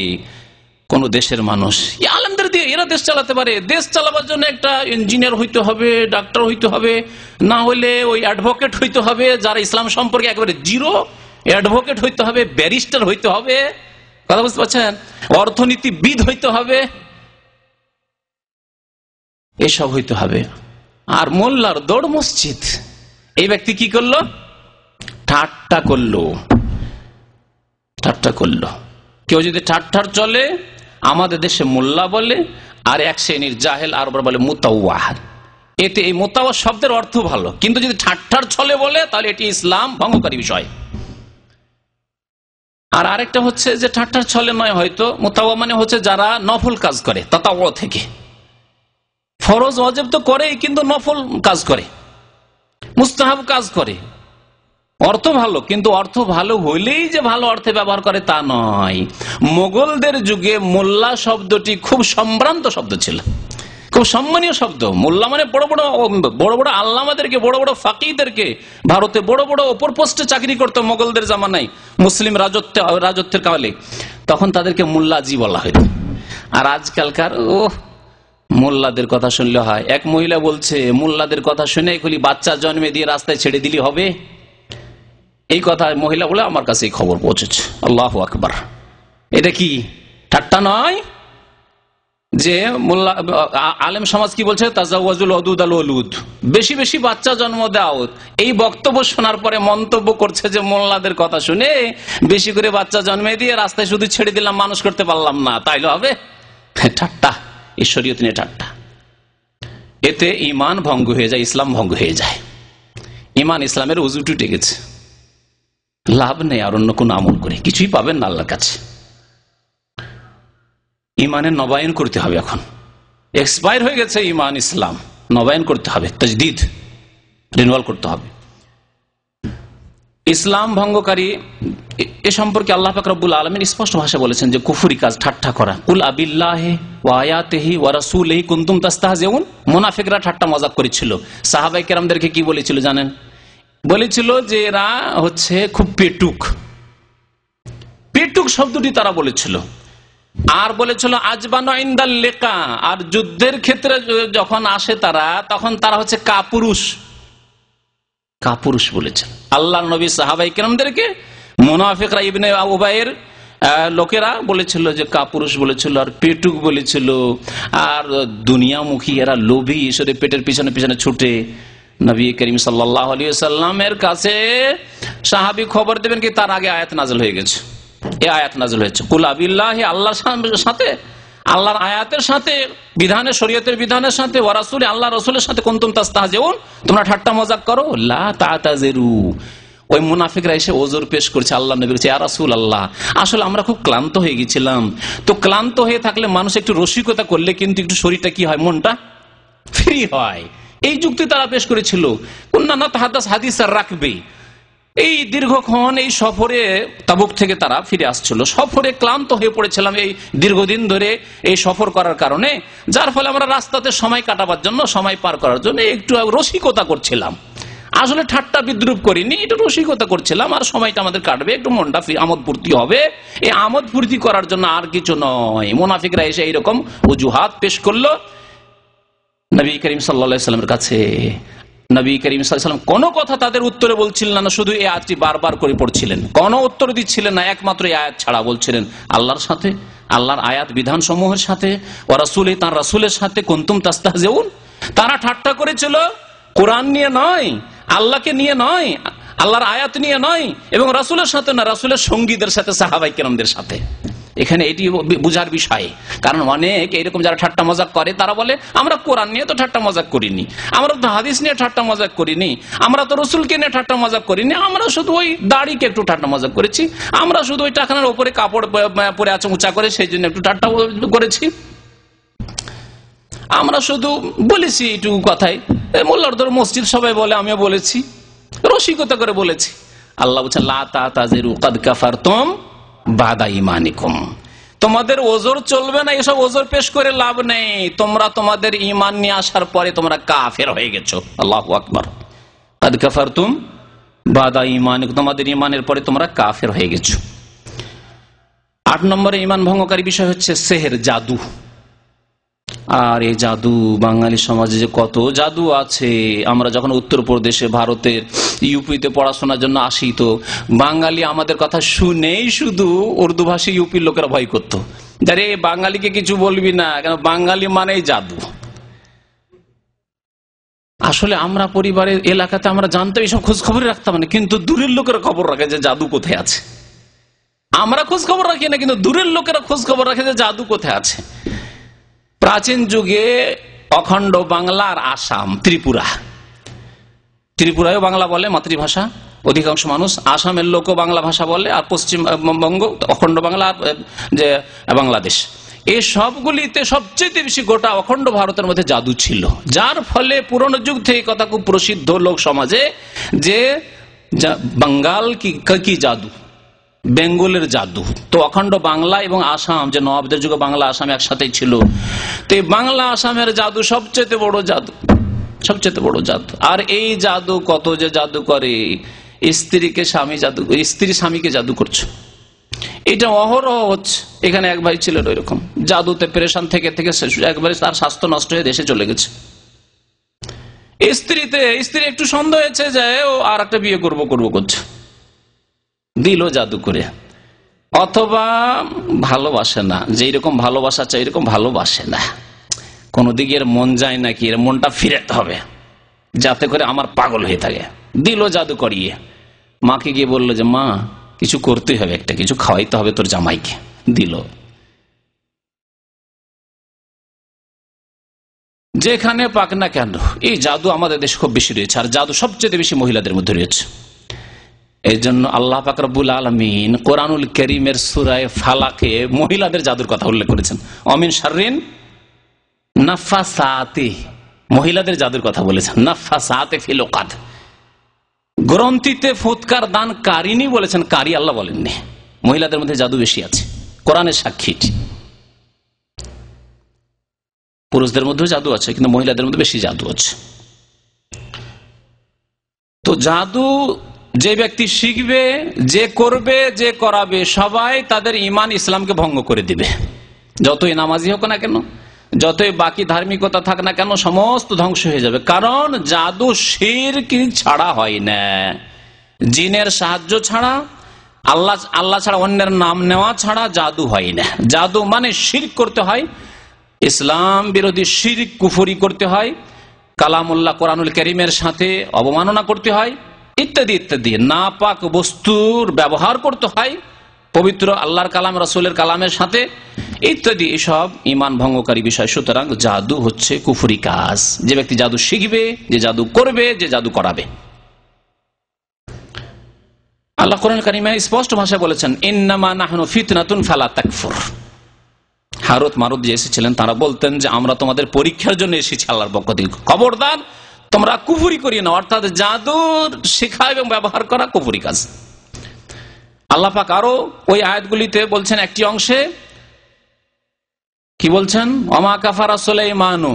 কোন দেশের মানুষ, এই আলেমদের দিয়ে এরা দেশ চালাতে পারে। দেশ চালাবার জন্য একটা ইঞ্জিনিয়ার হইতে হবে, ডাক্তার হইতে হবে, না হলে ওই অ্যাডভোকেট হইতে হবে, যারা ইসলাম সম্পর্কে একেবারে জিরো, অ্যাডভোকেট হইতে হবে, ব্যারিস্টার হইতে হবে, কথা বুঝতে পারছেন, অর্থনীতিবিদ হইতে হবে, এসব হইতে হবে। আর মোল্লার দৌড় মসজিদ। এই ব্যক্তি কি করলো? ঠাট্টা করলো। কেউ যদি ঠাট্টার চলে, আমাদের দেশে মোল্লা বলে, আর এক শ্রেণীর জাহেল আর বলে মুতাওয়াহ। এতে এই মুতাওয়াহ শব্দের অর্থ ভালো, কিন্তু যদি ঠাট্টার ছলে বলে তাহলে এটি ইসলাম ভঙ্গকারী বিষয়। আর আরেকটা হচ্ছে যে ঠাট্টার ছলে নয়, হয়তো মুতাওয়াহ মানে হচ্ছে যারা নফল কাজ করে, তাতাওয়া থেকে। ফরজ ওয়াজিব তো করেই, কিন্তু নফল কাজ করে, মুস্তাহাব কাজ করে। অর্থ ভালো, কিন্তু অর্থ ভালো হইলেই যে ভালো অর্থে ব্যবহার করে তা নয়। মোগলদের যুগে মোল্লা শব্দটি খুব সম্ভ্রান্ত শব্দ ছিল, খুব সম্মানীয় শব্দ। মোল্লা মানে বড় বড় আল্লামাদেরকে, বড় বড় ফাকিহদেরকে ভারতে বড় বড় ওপর পোস্টে চাকরি করতো মোগলদের জামানায়, মুসলিম রাজত্বের কালে। তখন তাদেরকে মোল্লাজি বলা হইত। আর আজকালকার মোল্লাদের কথা শুনলে হয়। এক মহিলা বলছে, মোল্লাদের কথা শুনে খালি বাচ্চা জন্মে দিয়ে রাস্তায় ছেড়ে দিলি হবে। এই কথা মহিলা বলে আমার কাছে এই খবর পৌঁছেছে। আল্লাহু আকবার। এটা কি ঠাট্টা নয়? যে মোল্লা আলেম সমাজ কি বলছে? তাজাওয়াজুল ওদুদ আল ওলুদ, বেশি বেশি বাচ্চা জন্ম দাও। এই বক্তব্য শোনার পরে মন্তব্য করছে যে মোল্লাদের কথা শুনে বেশি করে বাচ্চা জন্মে দিয়ে রাস্তায় শুধু ছেড়ে দিলাম, মানুষ করতে পারলাম না, তাইলে হবে? ঠাট্টা, ঈশ্বরীয়ত নিয়ে ঠাট্টা। এতে ইমান ভঙ্গ হয়ে যায়, ইসলাম ভঙ্গ হয়ে যায়। ইমান ইসলামের উজু টুটে গেছে, লাভ নেই আর অন্য কোন আমল করে, কিছুই পাবেন না আল্লাহর কাছে। ইমানের নবায়ন করতে হবে। এখন এক্সপায়ার হয়ে গেছে ইমান, ইসলাম নবায়ন করতে হবে, তাজদীদ, রিনিউয়াল করতে হবে। ইসলাম ভঙ্গকারী এ সম্পর্কে আল্লাহ পাক রব্বুল আলামিন স্পষ্ট ভাষায় বলেছেন যে কুফরি কাজ, ঠাট্টা করা। কুল আবিল্লাহি ওয়া আয়াতিহি ওয়া রাসূলিহি কুনতুম তাস্তাহজিউন। মুনাফিকরা ঠাট্টা মজাক করেছিল। সাহাবায়ে কেরামদেরকে কি বলেছিল জানেন? বলেছিল যে এরা হচ্ছে খুব পেটুক শব্দটি তারা বলেছিল। আর বলেছিল আজবানু ইনদাল লিকা, আর যুদ্ধের ক্ষেত্রে যখন আসে তারা, তখন তারা হচ্ছে কাপুরুষ বলেছেন। আল্লাহর নবী সাহাবায়ে কেরামদেরকে মুনাফিকরা, ইবনে উবাইয়ের লোকেরা বলেছিল যে কাপুরুষ বলেছিল, আর পেটুক বলেছিল, আর দুনিয়ামুখী, এরা লোভী, ঈশ্বরের পেটের পিছনে পিছনে ছুটে। নবী করিম সাল্লাল্লাহু আলাইহি ওয়াসাল্লামের কাছে সাহাবী খবর দেবেন কি তার আগে আয়াত নাযিল হয়ে গেছে। এই আয়াত নাযিল হয়েছে, কুল আবিল্লাহি, আল্লাহর সাথে, আল্লাহর আয়াতের সাথে, বিধানের, শরীয়তের বিধানের সাথে, ওয়া রাসূলি, আল্লাহ রাসূলের সাথে কুনতুম তাস্তাহজিউন, তোমরা ঠাট্টা মজাক করো। লা তাতাজিরু। ওই মুনাফিকরা এসে ওজর পেশ করছে আল্লাহ নবীর কাছে, ইয়া রাসূলুল্লাহ, আসলে আমরা খুব ক্লান্ত হয়ে গেছিলাম। তো ক্লান্ত হয়ে থাকলে মানুষ একটু রসিকতা করলে কিন্তু একটু শরীরটা কি হয়, মনটা ফ্রি হয়। এই যুক্তি তারা পেশ করেছিল। কুন্না নাতাহাদাস হাদিসার রাকবি। এই দীর্ঘক্ষণ এই সফরে, তাবুক থেকে তারা ফিরে আসছিল, সফরে ক্লান্ত হয়ে পড়েছিলাম এই দীর্ঘদিন ধরে এই সফর করার কারণে, যার ফলে আমরা রাস্তাতে সময় কাটাবার জন্য, সময় পার করার জন্য একটু রসিকতা করছিলাম। আসলে ঠাট্টা বিদ্রুপ করিনি, একটু রসিকতা করছিলাম, আর সময়টা আমাদের কাটবে, একটু মনটা আমোদ ফুর্তি হবে। এই আমোদ ফুর্তি করার জন্য আর কিছু নয়। মুনাফিকরা এসে এইরকম অজুহাত পেশ করলো নবী করিম সাল্লাল্লাহু আলাইহি ওয়াসাল্লামের কাছে। নবী করিম সাল্লাল্লাহু আলাইহি ওয়াসাল্লাম কোনো কথা তাদের উত্তরে বলছিলেন না, শুধু এই আয়াতটি বারবার করে পড়ছিলেন, কোনো উত্তর দিচ্ছিলেন না, একমাত্র এই আয়াত ছাড়া বলছিলেন আল্লাহর সাথে, আল্লাহর আয়াত বিধান সমূহের সাথে, ওয়া রাসূলি, তার রাসূলের সাথে কুনতুম তাস্তাহজিউন। তারা ঠাট্টা করেছিল কোরআন নিয়ে নয়, আল্লাহকে নিয়ে নয়, আল্লাহর আয়াত নিয়ে নয়, এবং রাসূলের সাথে না, রাসূলের সঙ্গীদের সাথে, সাহাবায়ে কেরামদের সাথে। এখানে এটি বুঝার বিষয়। কারণ অনেক এইরকম যারা ঠাট্টা মজাক করে তারা বলে আমরা কোরআন নিয়ে তো ঠাট্টা মজাক করিনি, আমরা তো হাদিস নিয়ে ঠাট্টা মজাক করিনি, আমরা তো রসুলকে নিয়ে ঠাট্টা মজাক করিনি, আমরা শুধু ওই দাড়িকে একটু ঠাট্টা মজাক করেছি, আমরা শুধু ওই টাকার উপরে কাপড় পরে আছে উঁচা করে সেই জন্য একটু ঠাট্টা করেছি, আমরা শুধু বলেছি একটু কথাই, মোল্লার দর মসজিদ সবাই বলে আমিও বলেছি, রসিকতা করে বলেছি। আল্লাহ বলছেন লা তাতাজিরু কাদ কাফারতুম বাদা ঈমানিকুম। তোমাদের ওজর চলবে না, এসব ওজর পেশ করে লাভ নেই, তোমরা তোমাদের ঈমান নিয়ে আসার পরে তোমরা কাফের হয়ে গেছো। আল্লাহু আকবার। কাদ কাফারতুম বাদা ঈমানিকুম, তোমাদের ঈমানের পরে তোমরা কাফের হয়ে গেছো। 8 নম্বরে ঈমান ভঙ্গকারী বিষয় হচ্ছে সেহের, জাদু। আর এই জাদু, বাঙালি সমাজে যে কত জাদু আছে। আমরা যখন উত্তরপ্রদেশে, ভারতের ইউপিতে পড়াশোনার জন্য আসি, তো বাঙালি আমাদের কথা শুনেই শুধু উর্দু ভাষী ইউপির লোকেরা ভয় করতো, যারে বাঙালিকে কিছু বলবি না, কেন বাঙালি মানেই জাদু। আসলে আমরা পরিবারের এলাকাতে আমরা জানতাম, এইসব খোঁজ খবর রাখতাম না, কিন্তু দূরের লোকেরা খবর রাখে যে জাদু কোথায় আছে। আমরা খোঁজ খবর রাখি না, কিন্তু দূরের লোকেরা খোঁজ খবর রাখে যে জাদু কোথায় আছে। প্রাচীন যুগে অখণ্ড বাংলা আর আসাম, ত্রিপুরায় বাংলা বলে মাতৃভাষা অধিকাংশ মানুষ, আসামের লোকও বাংলা ভাষা বলে, আর পশ্চিমবঙ্গ অখণ্ড বাংলা, আর যে বাংলাদেশ, এই সবগুলিতে সবচেয়ে বেশি গোটা অখণ্ড ভারতের মধ্যে জাদু ছিল। যার ফলে পুরনো যুগ থেকে কথা খুব প্রসিদ্ধ লোক সমাজে যে বাঙ্গাল কি জাদু, বেঙ্গলের জাদু। তো অখণ্ড বাংলা এবং আসাম, যে নবাবদের যুগে বাংলা আসাম একসাথে ছিল, তো এই বাংলা আসামের জাদু সবচেয়ে বড় জাদু, সবচেয়ে বড় জাদু। আর এই জাদু কত যে জাদু করে, স্ত্রীকে স্বামী জাদু, স্ত্রী স্বামীকে জাদু করছে, এটা অহরহ হচ্ছে। এখানে এক ভাই ছিলেন ওইরকম, জাদুতে পেরেশান থেকে একবারে তার স্বাস্থ্য নষ্ট হয়ে দেশে চলে গেছে। স্ত্রী একটু সন্দেহ হয়েছে যে ও আর একটা বিয়ে করবো করছে, দিল জাদু করে। অথবা ভালোবাসে না, যে এরকম ভালোবাসা চাই এরকম ভালোবাসে না, কোন দিকে এর মন যায় নাকি, এর মনটা ফিরাতে হবে যাতে করে আমার পাগল হয়ে থাকে, দিল জাদু করিয়ে। মাকে গিয়ে বললো যে মা কিছু করতে হবে, একটা কিছু খাওয়াইতে হবে তোর জামাইকে, দিল। যেখানে পাক না কেন এই জাদু আমাদের দেশে খুব বেশি রয়েছে, আর জাদু সবচেয়ে বেশি মহিলাদের মধ্যে রয়েছে। এই জন্য আল্লাহ পাক রব্বুল আলামিন কোরআনুল কারীমের সূরা ফালাকে মহিলাদের জাদুর কথা উল্লেখ করেছেন। অমিন শাররিন নাফাসাতি, মহিলাদের জাদুর কথা বলেছেন। নাফাসাতি ফিল উকাদ, গ্রন্থিতে ফুৎকার দান কারিনী বলেছেন, কারি আল্লাহ বলেননি। মহিলাদের মধ্যে জাদু বেশি আছে, কোরআনের সাক্ষী। পুরুষদের মধ্যেও জাদু আছে, কিন্তু মহিলাদের মধ্যে বেশি জাদু আছে। তো জাদু যে ব্যক্তি শিখবে, যে করবে, যে করাবে, সবাই তাদের ঈমান ইসলামকে ভঙ্গ করে দিবে। যতই নামাজি হোক না কেন, যতই বাকি ধার্মিকতা থাক না কেন, সমস্ত ধ্বংস হয়ে যাবে। কারণ জাদু শিরক ছাড়া হয় না, জিনের সাহায্য ছাড়া, আল্লাহ ছাড়া অন্যের নাম নেওয়া ছাড়া জাদু হয় না। জাদু মানে শিরক করতে হয়, ইসলাম বিরোধী শিরক কুফরি করতে হয়, কালামুল্লাহ কোরআনুল কারীমের সাথে অবমাননা করতে হয়, ইত্যাদি ইত্যাদি। নাপাক বস্তুর ব্যবহার করতে হয় পবিত্র আল্লাহর কালাম, রাসূলের কালামের সাথে, ইত্যাদি। এসব ঈমান ভঙ্গকারী বিষয়। সুতরাং জাদু হচ্ছে কুফরি কাজ। যে ব্যক্তি জাদু শিখবে, যে জাদু করবে, যে জাদু করাবে। আল্লাহ কোরআন কারীমে স্পষ্ট ভাষায় বলেছেন, ইন্নামা নাহনু ফিতনাতুন ফালা তাকফুর। হারুত মারুত যে এসেছিলেন তারা বলতেন যে আমরা তোমাদের পরীক্ষার জন্য এসেছি আল্লাহর পক্ষ থেকে, খবরদার তোমরা কুফরি করিয়ে নাও। অর্থাৎ জাদুর শেখা এবং ব্যবহার করা কুফরি কাজ। আল্লাহ পাক আরো ওই আয়াতগুলিতে বলছেন, একটি অংশে কি বলছেন, ওমা কাফারা সুলাইমানু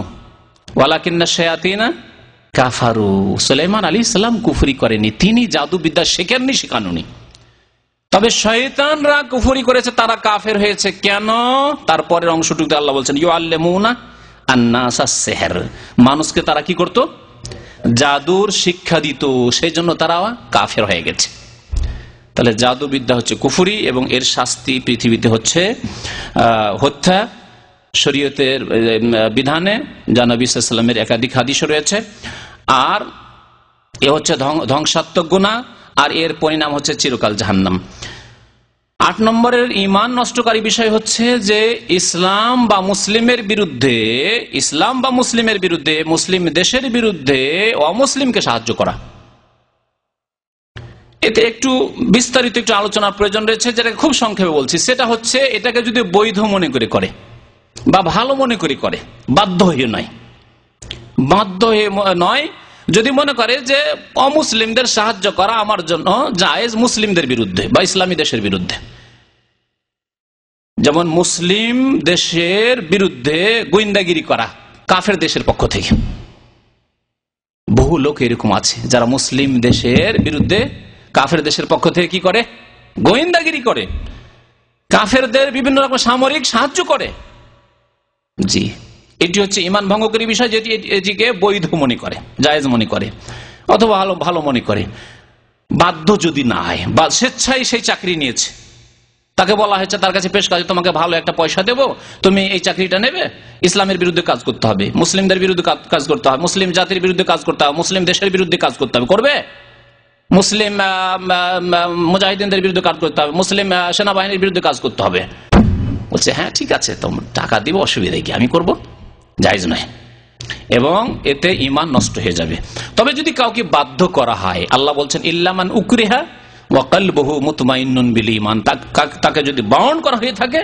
ওয়ালাকিন্না শায়াতিনা কাফারু। সুলাইমান আলাইহিস সালাম কুফরি করেনি, তিনি জাদুবিদ্যা শেখেননি, শেখাননি। তবে শয়তানরা কুফরি করেছে, তারা কাফের হয়েছে। কেন? তারপরের অংশটুকুতে আল্লাহ বলছেন, ইউআল্লিমুনা আন-নাসাস সিহর, মানুষকে তারা কি করত? জাদুর শিক্ষা দিত, সেই জন্য তারা কাফের হয়ে গেছে। তাহলে জাদুবিদ্যা হচ্ছে কুফরি এবং এর শাস্তি পৃথিবীতে হচ্ছে হত্যা। শরীয়তের বিধানে যা নবী সাল্লাল্লাহু আলাইহি ওয়াসাল্লামের একাধিক হাদিস রয়েছে। আর এ হচ্ছে ধ্বংসাত্মক গুনাহ, আর এর পরিণাম হচ্ছে চিরকাল জাহান্নাম। 8 নম্বরের ঈমান নষ্টকারী বিষয় হচ্ছে যে ইসলাম বা মুসলিমের বিরুদ্ধে, মুসলিম দেশের বিরুদ্ধে অমুসলিমকে সাহায্য করা। এতে একটু বিস্তারিত একটু আলোচনার প্রয়োজন রয়েছে, যেটা খুব সংক্ষেপে বলছি। সেটা হচ্ছে এটাকে যদি বৈধ মনে করে বা ভালো মনে করে, বাধ্য হয়ে নয়, যদি মনে করে যে অমুসলিমদের সাহায্য করা আমার জন্য জায়েজ মুসলিমদের বিরুদ্ধে বা ইসলামী দেশের বিরুদ্ধে। যেমন মুসলিম দেশের বিরুদ্ধে গোয়েন্দাগিরি করা কাফের দেশের পক্ষ থেকে। বহু লোক এরকম আছে যারা মুসলিম দেশের বিরুদ্ধে কাফের দেশের পক্ষ থেকে কি করে? গোয়েন্দাগিরি করে। কাফেরদের বিভিন্ন রকম সামরিক সাহায্য করে। জি, এটি হচ্ছে ঈমান ভঙ্গকারী বিষয়, যেটি এটিকে বৈধ মনে করে, জায়েজ মনে করে, অথবা ভালো মনে করে। বাধ্য যদি না হয় বা স্বেচ্ছায় সেই চাকরি নিয়েছে, তাকে বলা হয়েছে, তার কাছে পেশ কাজ, তোমাকে ভালো একটা পয়সা দেবো, তুমি এই চাকরিটা নেবে, ইসলামের বিরুদ্ধে কাজ করতে হবে, মুসলিমদের বিরুদ্ধে কাজ করতে হবে, মুসলিম জাতির বিরুদ্ধে কাজ করতে হবে, মুসলিম দেশের বিরুদ্ধে কাজ করতে হবে, করবে? মুসলিম মুজাহিদিনদের বিরুদ্ধে কাজ করতে হবে, মুসলিম সেনাবাহিনীর বিরুদ্ধে কাজ করতে হবে। বলছে হ্যাঁ ঠিক আছে, তোমার টাকা দিব, অসুবিধা কি, আমি করব, জায়েজ নয়, এবং এতে ঈমান নষ্ট হয়ে যাবে। তবে যদি কাউকে বাধ্য করা হয়, আল্লাহ বলছেন ইল্লামান উকরিহা ওয়া কলবুহু মুতমাইন্নুন বিল ঈমান, তাকে যদি বাউন্ড করা হয়ে থাকে,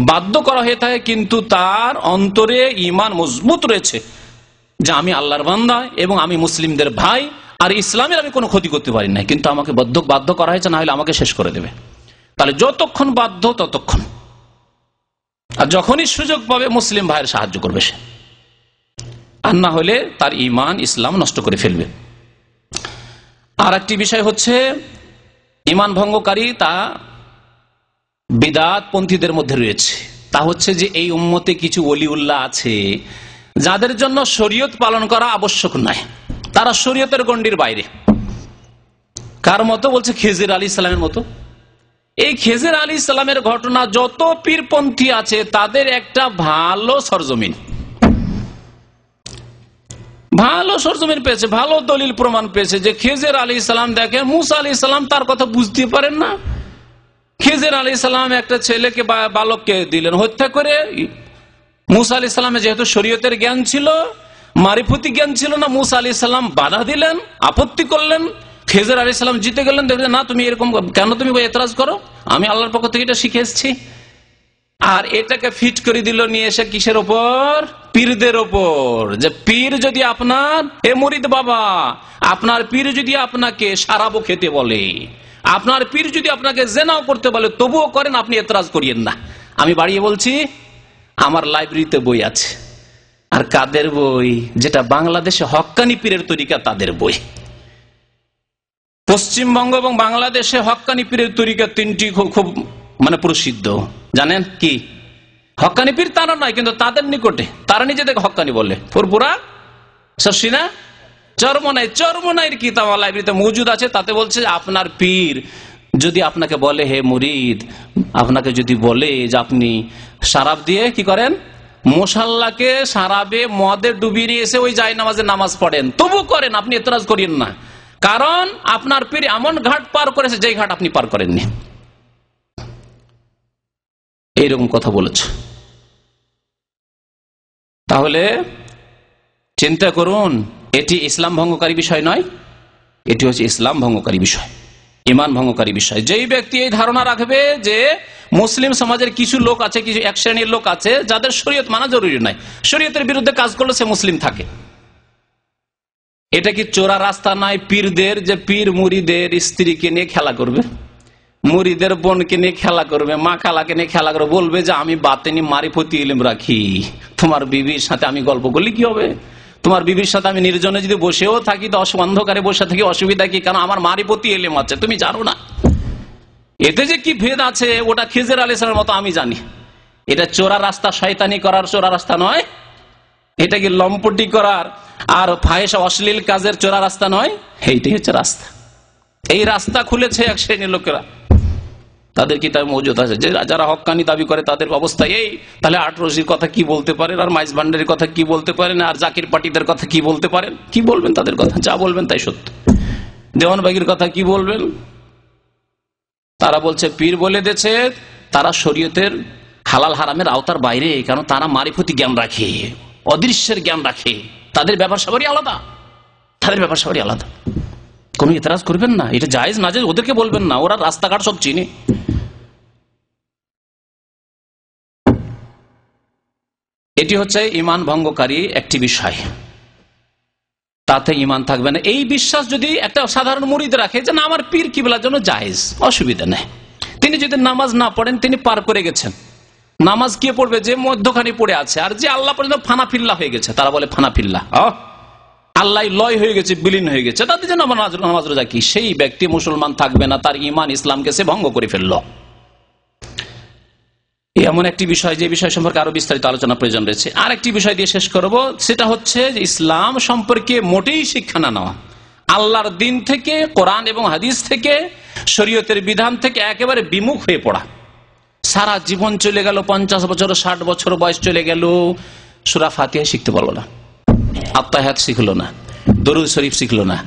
বাধ্য করা হয়ে থাকে, কিন্তু তার অন্তরে ঈমান মজবুত রয়েছে যে আমি আল্লাহর বান্দা এবং আমি মুসলিমদের ভাই, আর ইসলামের আমি কোনো ক্ষতি করতে পারি না, কিন্তু আমাকে বাধ্য করা হয়েছে, না হলে আমাকে শেষ করে দেবে। তাহলে যতক্ষণ বাধ্য ততক্ষণ, আর যখনই সুযোগ পাবে মুসলিম ভাইয়ের সাহায্য করবে সে, আর না হলে তার ঈমান ইসলাম নষ্ট করে ফেলবে। আর একটি বিষয় হচ্ছে ঈমান ভঙ্গকারী, তা বিদআত পন্থীদের মধ্যে রয়েছে। তা হচ্ছে যে এই উম্মতে কিছু ওলিউল্লাহ আছে যাদের জন্য শরীয়ত পালন করা আবশ্যক নয়, তারা শরীয়তের গণ্ডির বাইরে। কার মতো? বলছে খেজির আলী ইসলামের মতো। এই খেজির আলী ইসলামের ঘটনা, যত পীরপন্থী আছে তাদের একটা ভালো সরজমিন পেয়েছে, ভালো দলিল প্রমাণ পেয়েছে যে খেজির আলী ইসলাম, দেখেন মুসা আলী ইসলাম তার কথা বুঝতে পারেন না, খেজির আলী ইসলাম একটা ছেলেকে বালককে দিলেন হত্যা করে। মুসা আলী ইসলামের যেহেতু শরীয়তের জ্ঞান ছিল, মারিফতি জ্ঞান ছিল না, মুসা আলী ইসলাম বাধা দিলেন, আপত্তি করলেন, খেজির আলী ইসলাম জিতে গেলেন। দেখলেন না, তুমি এরকম কেন, তুমি এতরাজ করো, আমি আল্লাহর পক্ষ থেকে এটা শিখে এসেছি। আর এটাকে ফিট করে দিল নিয়ে এসে কিসের ওপর? পীরদের ওপর। যে পীর যদি আপনার, এ মুরিদ বাবা, আপনার পীর যদি আপনাকে শারাবও খেতে বলে, আপনার পীর যদি আপনাকে জেনাও করতে বলে, তবুও করেন, আপনি এতরাজ করিয়েন না। আমি বাড়িয়ে বলছি, আমার লাইব্রেরিতে বই আছে। আর কাদের বই? যেটা বাংলাদেশে হক্কানি পীরের তরিকা, তাদের বই। পশ্চিমবঙ্গ এবং বাংলাদেশে হক্কানি পীরের তরিকা তিনটি খুব প্রসিদ্ধ। জানেন কি? হক্কানি পীর তারা নয়, কিন্তু তাদের নিকটে তারা নিজেদেরকে হক্কানি বলে। ফুরপুরা, শর্ষিনা, চরমনাইয়ের কিতাব আমার লাইব্রেরিতে মজুদ আছে। তাতে বলছে আপনার পীর যদি আপনাকে বলে, হে মুরিদ, আপনাকে যদি বলে যে আপনি শারাব দিয়ে কি করেন, মুসাল্লাকে শারাবে মদে ডুবিয়ে নিয়ে এসে ওই জায় নামাজে নামাজ পড়েন, তবু করেন, আপনি এতরাজ করিয়েন না, কারণ আপনার পীর এমন ঘাট পার করেছে যে ঘাট আপনি পার করেননি। এইরকম কথা বলেছে। তাহলে চিন্তা করুন, এটি ইসলাম ভঙ্গকারী বিষয় নয়, এটি হচ্ছে ইসলাম ভঙ্গকারী বিষয়, ঈমান ভঙ্গকারী বিষয়। যেই ব্যক্তি এই ধারণা রাখবে যে মুসলিম সমাজের কিছু লোক আছে, কিছু এক শ্রেণীর লোক আছে যাদের শরীয়ত মানা জরুরি নয়, শরীয়তের বিরুদ্ধে কাজ করলে সে মুসলিম থাকে, এটা কি চোরা রাস্তা নয় পীরদের? যে পীর মুরিদের স্ত্রীকে নিয়ে খেলা করবে, মুরিদের বোনকে নিয়ে খেলা করবে, মা খালাকে নিয়ে খেলা করবে, বলবে যে আমি বাতেনি মারিফতি ইলম রাখি, তোমার বিবির সাথে আমি গল্প করলে কি হবে? তোমার বিবির সাথে আমি নির্জনে যদি বসেও থাকি, তো অন্ধকারে বসে থাকি, অসুবিধা কি? কারণ আমার মারিফতি ইলম আছে, তুমি জানো না। এতে যে কি ভেদ আছে, ওটা খেজির আলী ইসলামের মতো আমি জানি। এটা চোরা রাস্তা, শয়তানি করার চোরা রাস্তা নয়, এটা কি লম্পটি করার আর ফাহেসা অশ্লীল কাজের চোরা রাস্তা নয়, এইটাই হচ্ছে রাস্তা। এই রাস্তা খুলেছে এক শ্রেণীর লোকেরা, তাদের কিতাবে মজুদ আছে। যারা হক্কানি দাবি করে তাদের অবস্থা এই। তাহলে আটরশির কথা কি বলতে পারেন, আর মাইজ ভান্ডারের কথা কি বলতে পারেন, আর জাকির পাটিদের কথা কি বলতে পারেন? কি বলবেন তাদের কথা? যা বলবেন তাই সত্য। দেওয়ানবাগির কথা কি বলবেন? তারা বলছে পীর বলে দিয়েছে, তারা শরীয়তের হালাল হারামের আওতার বাইরে, কারণ তারা মারিফতি জ্ঞান রাখে, অদৃশ্যের জ্ঞান রাখে, তাদের ব্যাপার সবারই আলাদা, তাদের ব্যাপার সবারই আলাদা। কোন ইতরাজ করবেন না, এটা জায়েজ না জায়েজ ওদেরকে বলবেন না, ওরা রাস্তাঘাট সব চিনে। এটি হচ্ছে ঈমান ভঙ্গকারী একটি বিষয়, তাতে ঈমান থাকবে না। এই বিশ্বাস যদি একটা সাধারণ মুরিদ রাখে যে না আমার পীর কিবলার জন্য জায়েজ, অসুবিধা নেই, তিনি যদি নামাজ না পড়েন তিনি পার করে গেছেন। নামাজ কে পড়বে? যে মধ্যখানে পড়ে আছে, আর যে আল্লাহ পর্যন্ত ফানাফিল্লা হয়ে গেছে, তারা বলে ফানাফিল্লা, আল্লাহ লয় হয়ে গেছে, বিলীন হয়ে গেছে, তাদের জন্য নামাজ রোজা কি? সেই ব্যক্তি মুসলমান থাকবে না, তার ঈমান ইসলামকে সে ভঙ্গ করে ফেলল। এমন একটি বিষয়, যে বিষয় সম্পর্কে আরো বিস্তারিত আলোচনা প্রয়োজন রয়েছে। আর একটি বিষয় দিয়ে শেষ করব, সেটা হচ্ছে যে ইসলাম সম্পর্কে মোটেই শিক্ষা না নেওয়া, আল্লাহর দিন থেকে, কোরআন এবং হাদিস থেকে, শরীয়তের বিধান থেকে একেবারে বিমুখ হয়ে পড়া। সারা জীবন চলে গেল, 50 বছর 60 বছর বয়স চলে গেল, সূরা ফাতিহা শিখতে পারলো না, আত্তাহিয়াত শিখলো না, দরুদ শরীফ শিখলো না,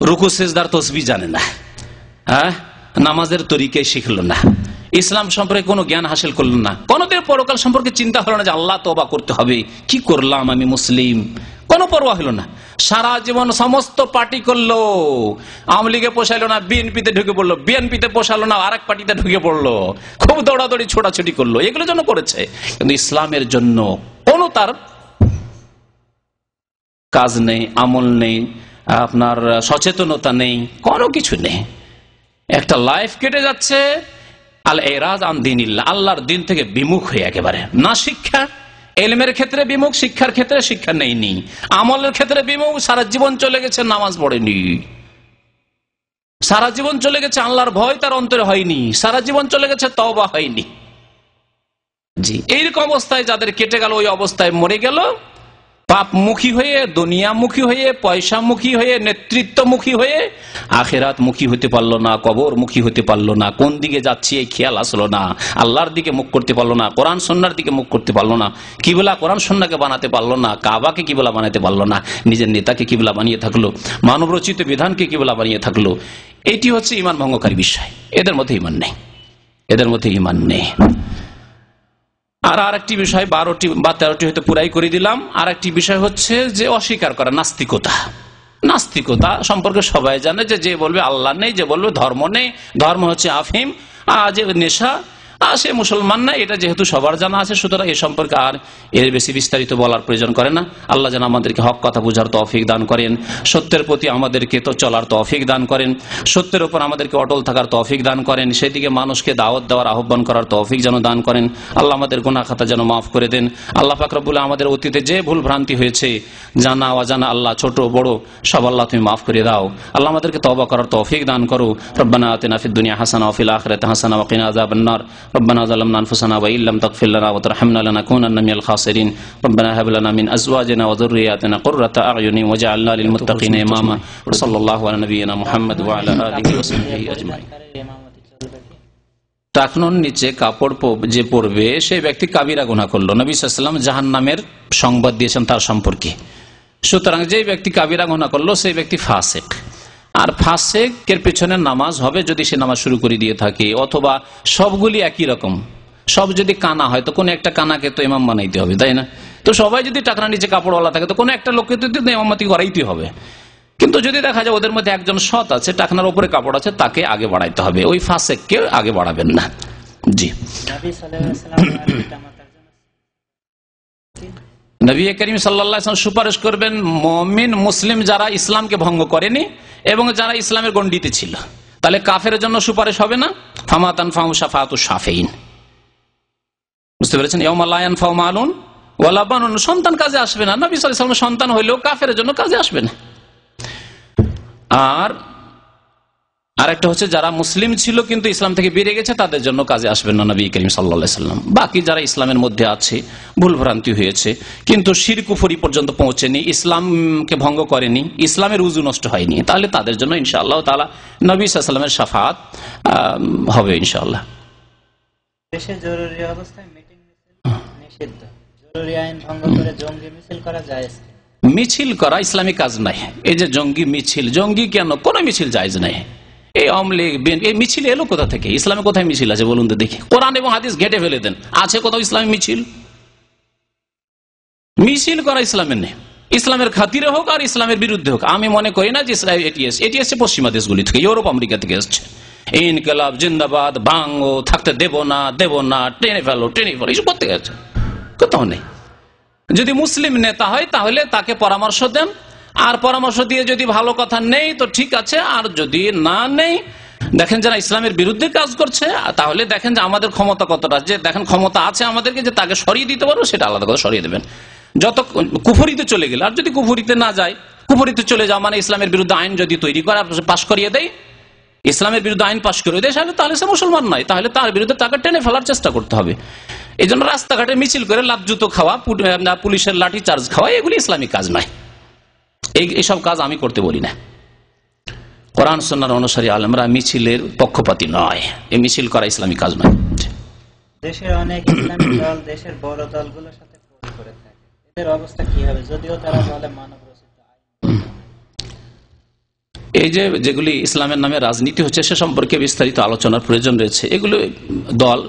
রুকু সিজদার তাসবিহ জানে না, নামাজের তরিকা শিখলো না, ইসলাম সম্পর্কে কোনো জ্ঞান হাসিল করলো না, কোনদিন পরকাল সম্পর্কে চিন্তা হলো না যে আল্লাহ তওবা করতে হবে, কি করলাম আমি মুসলিম, কোনো পরোয়া হলো না। সারা জীবন সমস্ত পার্টি করলো, আওয়ামী লীগে পোষাইলো না, বিএনপিতে ঢুকে পড়লো, বিএনপিতে পোষালো না, আরেক পার্টিতে ঢুকে পড়লো, খুব দৌড়াদৌড়ি ছোটাছুটি করলো, এগুলোর জন্য করেছে, কিন্তু ইসলামের জন্য কোনো তার কাজ নেই, আমল নেই, আপনার সচেতনতা নেই, কোনো কিছু নেই। একটা লাইফ কেটে যাচ্ছে আল এরাজ আন দীনিল্লাহ, আল্লাহর দিন থেকে বিমুখ হয়ে, একেবারে না শিক্ষা, এলমের ক্ষেত্রে বিমুখ, শিক্ষার ক্ষেত্রে শিক্ষা নেইনি, আমলের ক্ষেত্রে বিমুখ, সারা জীবন চলে গেছে নামাজ পড়েনি, সারা জীবন চলে গেছে আল্লাহর ভয় তার অন্তরে হয়নি, সারা জীবন চলে গেছে তওবা হয়নি। জি, এইরকম অবস্থায় যাদের কেটে গেল, ওই অবস্থায় মরে গেল, পাপমুখী হয়ে, দুনিয়ামুখী হয়ে, পয়সামুখী হয়ে, নেতৃত্বমুখী হয়ে, আখেরাত মুখী হতে পারলো না, কবর মুখী হতে পারলো না, কোন দিকে যাচ্ছি এই খেয়াল আসলো না, আল্লাহর দিকে মুখ করতে পারলো না, কোরআন সুন্নাহর দিকে মুখ করতে পারলো না, কিবলা কোরআন সুন্নাহকে বানাতে পারলো না, কাবাকে কিবলা বানাতে পারলো না, নিজের নেতাকে কিবলা বানিয়ে থাকলো, মানব রচিত বিধানকে কিবলা বানিয়ে থাকলো। এটি হচ্ছে ঈমান ভঙ্গকারী বিষয়। এদের মধ্যে ঈমান নেই, এদের মধ্যে ঈমান নেই। আর আরেকটি বিষয়, 12টি বা 13টি হয়তো পুরাই করে দিলাম। আর একটি বিষয় হচ্ছে যে অস্বীকার করা, নাস্তিকতা। নাস্তিকতা সম্পর্কে সবাই জানে যে বলবে আল্লাহ নেই, যে বলবে ধর্ম নেই, ধর্ম হচ্ছে আফিম, যে নেশা, সে মুসলমান না, এটা যেহেতু সবার জানা আছে, সুতরাং এ সম্পর্কে আর এর বেশি বিস্তারিত বলার প্রয়োজন করে না। আল্লাহ যেন আমাদেরকে হক কথা বুঝার তৌফিক দান করেন, সত্যের প্রতি আমাদেরকে তো চলার তৌফিক দান করেন, সত্যের উপর আমাদেরকে অটল থাকার তৌফিক দান করেন, সেদিকে মানুষকে দাওয়াত দেওয়ার, আহ্বান করার তৌফিক যেন দান করেন। আল্লাহ আমাদের গুনাহ খাতা যেন মাফ করে দেন। আল্লাহ পাক রব্বুল আমাদের অতীতে যে ভুল ভ্রান্তি হয়েছে, জানা অজানা, আল্লাহ ছোট বড় সব, আল্লাহ তুমি মাফ করে দাও। আল্লাহ আমাদেরকে তওবা করার তৌফিক দান করো। রব্বানা আতিনা ফিদ দুনিয়া হাসানাহ ওয়া ফিল আখিরাতি হাসানাহ ওয়া কিনা আযাবান নার। রব্বানা যালামনা আনফুসানা ওয়া ইল্লাম তাগফির লানা ওয়া তারহামনা লানাকুনান্না মিনাল খাসিরিন। রব্বানা হাব লানা মিন আজওয়াজিনা ওয়া যুররিয়াতিনা কুররাতা আ'য়ুনিন ওয়াজআলনা লিল মুত্তাকিনা ইমামা। সাল্লাল্লাহু আলা নাবিয়িনা মুহাম্মদ ওয়া আলা আলিহি ওয়া সাহবিহি আজমাইন। টাকনোর নিচে কাপড় যে পরবে সেই ব্যক্তি কাবিরা গুনাহ করলো। নবী সাল্লাল্লাহু আলাইহি ওয়াসাল্লাম জাহান্নামের সংবাদ দিয়েছেন তার সম্পর্কে। সুতরাং যে ব্যক্তি কাবিরা গুনাহ করলো সেই ব্যক্তি ফাসিক। আর ফাসিকের পেছনে নামাজ হবে যদি সে নামাজ শুরু করে দিয়ে থাকে, অথবা সবগুলি একই রকম, সব যদি কানা হয় তো কোন একটা কানাকে তো ইমাম বানাইতে হবে, তাই না? তো সবাই যদি টাকনার নিচে কাপড়ওয়ালা থাকে তো কোন একটা লোককে তো ইমামতি করাইতে হবে। কিন্তু যদি দেখা যায় ওদের মধ্যে একজন সৎ আছে, টাকনার উপরে কাপড় আছে, তাকে আগে বাড়াইতে হবে, ওই ফাসিককে আগে বাড়াবেন না। জি, নবী করিম সাল্লাল্লাহু আলাইহি ওয়াসাল্লাম সুপারিশ করবেন মুমিন মুসলিম যারা ইসলামকে ভঙ্গ করেনি এবং যারা ইসলামের গণ্ডিতে ছিল। তাহলে কাফের জন্য সুপারিশ হবে না। ফামা তানফাউ শাফাআতু শাফিঈন, বুঝতে পেরেছেন? ইয়াউমা লা ইয়ানফাউ মালুন ওয়ালা বানুন, সন্তান কাজে আসবে না। নবী সাল্লাল্লাহু আলাইহি ওয়াসাল্লাম সন্তান হইলেও কাফের জন্য কাজে আসবে না। আর আরেকটা হচ্ছে যারা মুসলিম ছিল কিন্তু ইসলাম থেকে বেরিয়ে গেছে, তাদের জন্য কাজে আসবেন না নবী করিম সাল্লাল্লাহু আলাইহি ওয়াসাল্লাম। বাকি যারা ইসলামের মধ্যে আছে, ভুল ভ্রান্তি হয়েছে কিন্তু শিরক কুফরি পর্যন্ত পৌঁছেনি, ইসলামকে ভঙ্গ করেনি, ইসলামের উজু নষ্ট হয়নি, তাহলে তাদের জন্য ইনশাআল্লাহ তাআলা নবী সাল্লাল্লাহু আলাইহি ওয়াসাল্লামের শাফাআত হবে ইনশাআল্লাহ। দেশে জরুরি অবস্থায় মিটিং মিছিল নিষিদ্ধ, জরুরি আইন ভঙ্গ করে জঙ্গি মিছিল করা জায়েজ? মিছিল করা ইসলামী কাজ নাই। এই যে জঙ্গি মিছিল, জঙ্গি কেন? কোন মিছিল জায়েজ নাই। এই আওয়ামী লীগ এই মিছিল এলো কোথা থেকে? ইসলামে কোথায় মিছিল আছে বলুন তো দেখি? কোরআন এবং হাদিস ঘেটে ফেলে দেন, আছে কোথাও ইসলামী মিছিল? মিছিল করা ইসলামের নেই। ইসলামের খাতিরে হোক আর ইসলামের বিরুদ্ধে হোক, আমি মনে করি না যে এটি এসছে পশ্চিমা দেশগুলি থেকে, ইউরোপ আমেরিকা থেকে এসছে। ইনকিলাব জিন্দাবাদ, ভাঙো, থাকতে দেব না, টেনে ফেলো এইসব করতে গেছে, কোথাও নেই। যদি মুসলিম নেতা হয় তাহলে তাকে পরামর্শ দেন, আর পরামর্শ দিয়ে যদি ভালো কথা নেই তো ঠিক আছে, আর যদি না নেই, দেখেন যারা ইসলামের বিরুদ্ধে কাজ করছে তাহলে দেখেন যে আমাদের ক্ষমতা কতটা, যে দেখেন ক্ষমতা আছে আমাদেরকে যে তাকে সরিয়ে দিতে পারবো, সেটা আলাদা কথা, সরিয়ে দেবেন। যত কুফরিতে চলে গেলে, আর যদি কুফরিতে না যায়, কুফরিতে চলে যাও মানে ইসলামের বিরুদ্ধে আইন যদি তৈরি করে পাশ করিয়ে দেয়, ইসলামের বিরুদ্ধে আইন পাশ করে দেয় তাহলে সে মুসলমান নয়, তাহলে তার বিরুদ্ধে তাকে টেনে ফেলার চেষ্টা করতে হবে। এই জন্য রাস্তাঘাটে মিছিল করে লাভ জুতো খাওয়া, পুলিশের লাঠি চার্জ খাওয়া, এগুলি ইসলামিক কাজ নয়। এইসব কাজ আমি করতে বলি না। কোরআন সুন্নাহর অনুসারী আলেমরা মিছিলের পক্ষপাতী নয়, এই মিছিল করা ইসলামিক কাজ নয়। দেশের অনেক ইসলামিক দল দেশের বড় দলগুলোর সাথে ফোন করে থাকে, এদের অবস্থা কি হবে? যদিও তারা বলে মানব রচিত আইন। এই যেগুলি ইসলামের নামে রাজনীতি হচ্ছে সে সম্পর্কে বিস্তারিত আলোচনার প্রয়োজন রয়েছে। এগুলো দল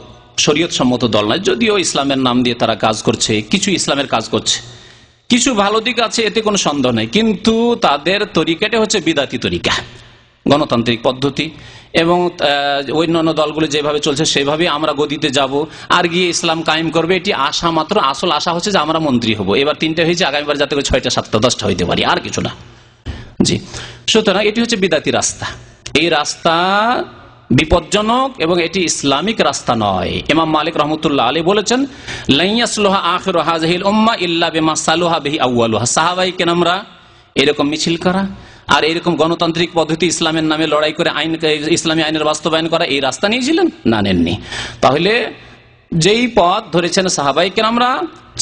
শরীয়ত সম্মত দল নয়, যদিও ইসলামের নাম দিয়ে তারা কাজ করছে, কিছু ইসলামের কাজ করছে, কিছু ভালো দিক আছে, এতে কোনো সন্দেহ নেই। কিন্তু তাদের তরিকাটা হচ্ছে বিদাতি তরিকা, গণতান্ত্রিক পদ্ধতি, এবং অন্যান্য দলগুলো যেভাবে চলছে সেভাবে আমরা গদিতে যাব আর গিয়ে ইসলাম কায়েম করবে, এটি আশা মাত্র। আসল আশা হচ্ছে যে আমরা মন্ত্রী হব, এবার 3টে হয়েছে, আগামীবার যাতে করে 6টা 7টা 10টা হইতে পারি, আর কিছু না। জি, সুতরাং এটি হচ্ছে বিদাতি রাস্তা। এই রাস্তা বিপজ্জনক এবং এটি ইসলামিক রাস্তা নয়। ইমাম মালিক রহমতুল্লাহ আলাইহি বলেছেন, লা ইয়াসলুহা আখিরু হাযিহিল উম্মাহ ইল্লা বিমা সালুহা বিহি আউয়ালুহা। সাহাবায়ে কেরামরা এরকম মিছিল করা আর এরকম গণতান্ত্রিক পদ্ধতি ইসলামের নামে লড়াই করে ইসলামী আইনের বাস্তবায়ন করা, এই রাস্তা নিয়েছিলেন না? নেননি। তাহলে যেই পথ ধরেছেন সাহাবায়ে কেরামরা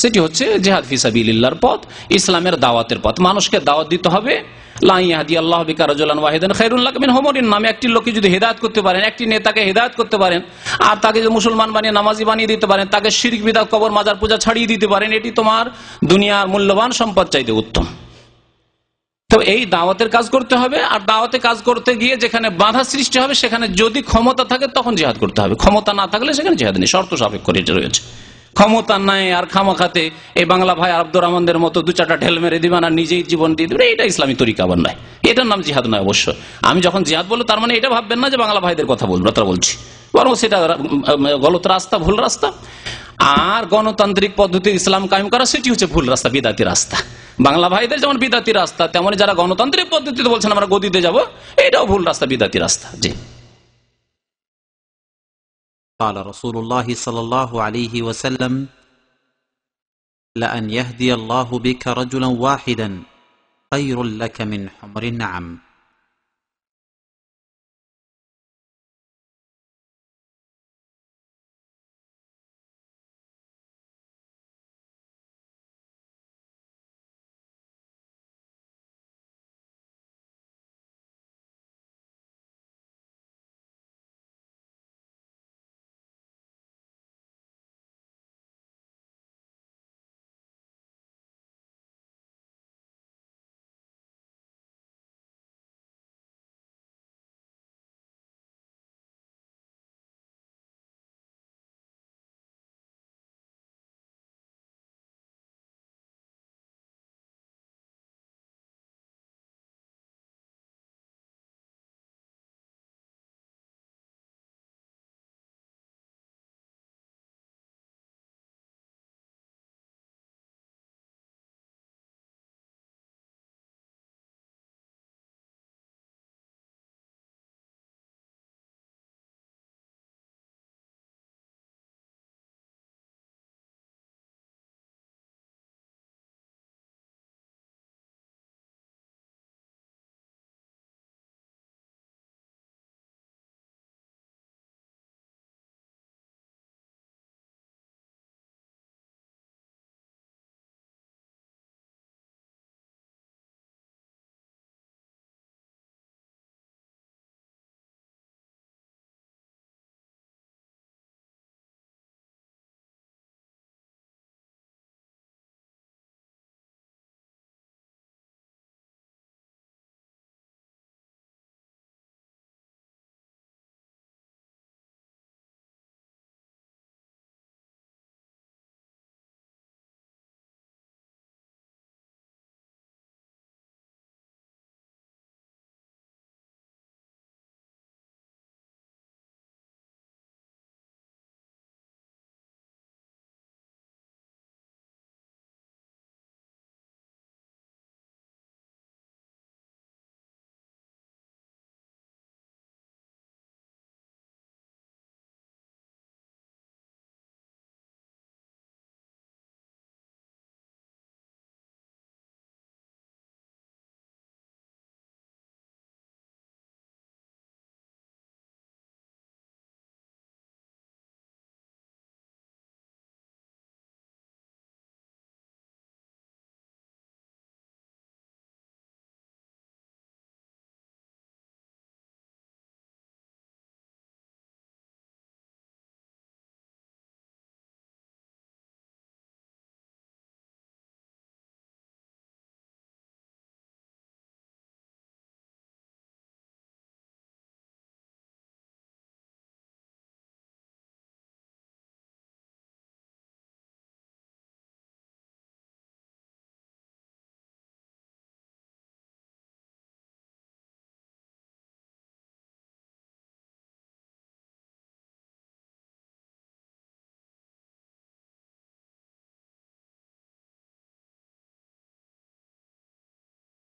সেটি হচ্ছে জিহাদ ফি সাবিলিল্লাহর পথ, ইসলামের দাওয়াতের পথ। মানুষকে দাওয়াত দিতে হবে। লা ইয়াহদিয়াল্লাহু বিকা রাজুলান ওয়াহিদান খায়রুল লাকা মিন হুমুরিন নাম। একটি লোককে যদি হেদায়েত করতে পারেন, একটি নেতাকে হেদায়েত করতে পারেন, আর তাকে যদি মুসলমান বানিয়ে নামাজি বানিয়ে দিতে পারেন, তাকে শিরক বিদআত কবর মাজার পূজা ছাড়িয়ে দিতে পারেন, এটি তোমার দুনিয়ার মূল্যবান সম্পদ চাইতে উত্তম। তো এই দাওয়াতের কাজ করতে হবে। আর দাওয়াতে কাজ করতে গিয়ে যেখানে বাধা সৃষ্টি হবে সেখানে যদি ক্ষমতা থাকে তখন জিহাদ করতে হবে, ক্ষমতা না থাকলে সেখানে জিহাদ নেই, শর্ত সাপেক্ষ এটা রয়েছে। ক্ষমতা নাই আর খামাখাতে এই বাংলা ভাই আব্দুর রহমানদের মতো 2-4টা ঢেল মেরে দিবেন আর নিজেই জীবন দিয়ে দিবেন, এটা ইসলামী তরিকা আবার নয়, এটার নাম জিহাদ নয়। অবশ্য আমি যখন জিহাদ বলবো তার মানে এটা ভাববেন না যে বাংলা ভাইদের কথা বলবো, তা বলছি, বরং সেটা গলত রাস্তা, ভুল রাস্তা। আর গণতান্ত্রিক পদ্ধতি ইসলাম কায়েম করা সেটি হচ্ছে ভুল রাস্তা, বিদাতি রাস্তা। বাংলা ভাইদের যেমন বিদাতি রাস্তা, তেমন যারা গণতান্ত্রিক পদ্ধতিতে বলছেন আমরা গদিতে যাব, এটাও ভুল রাস্তা, বিদাতি রাস্তা। জি। قال رسول الله صلى الله عليه وسلم لأن يهدي الله بك رجلا واحدا خير لك من حمر النعم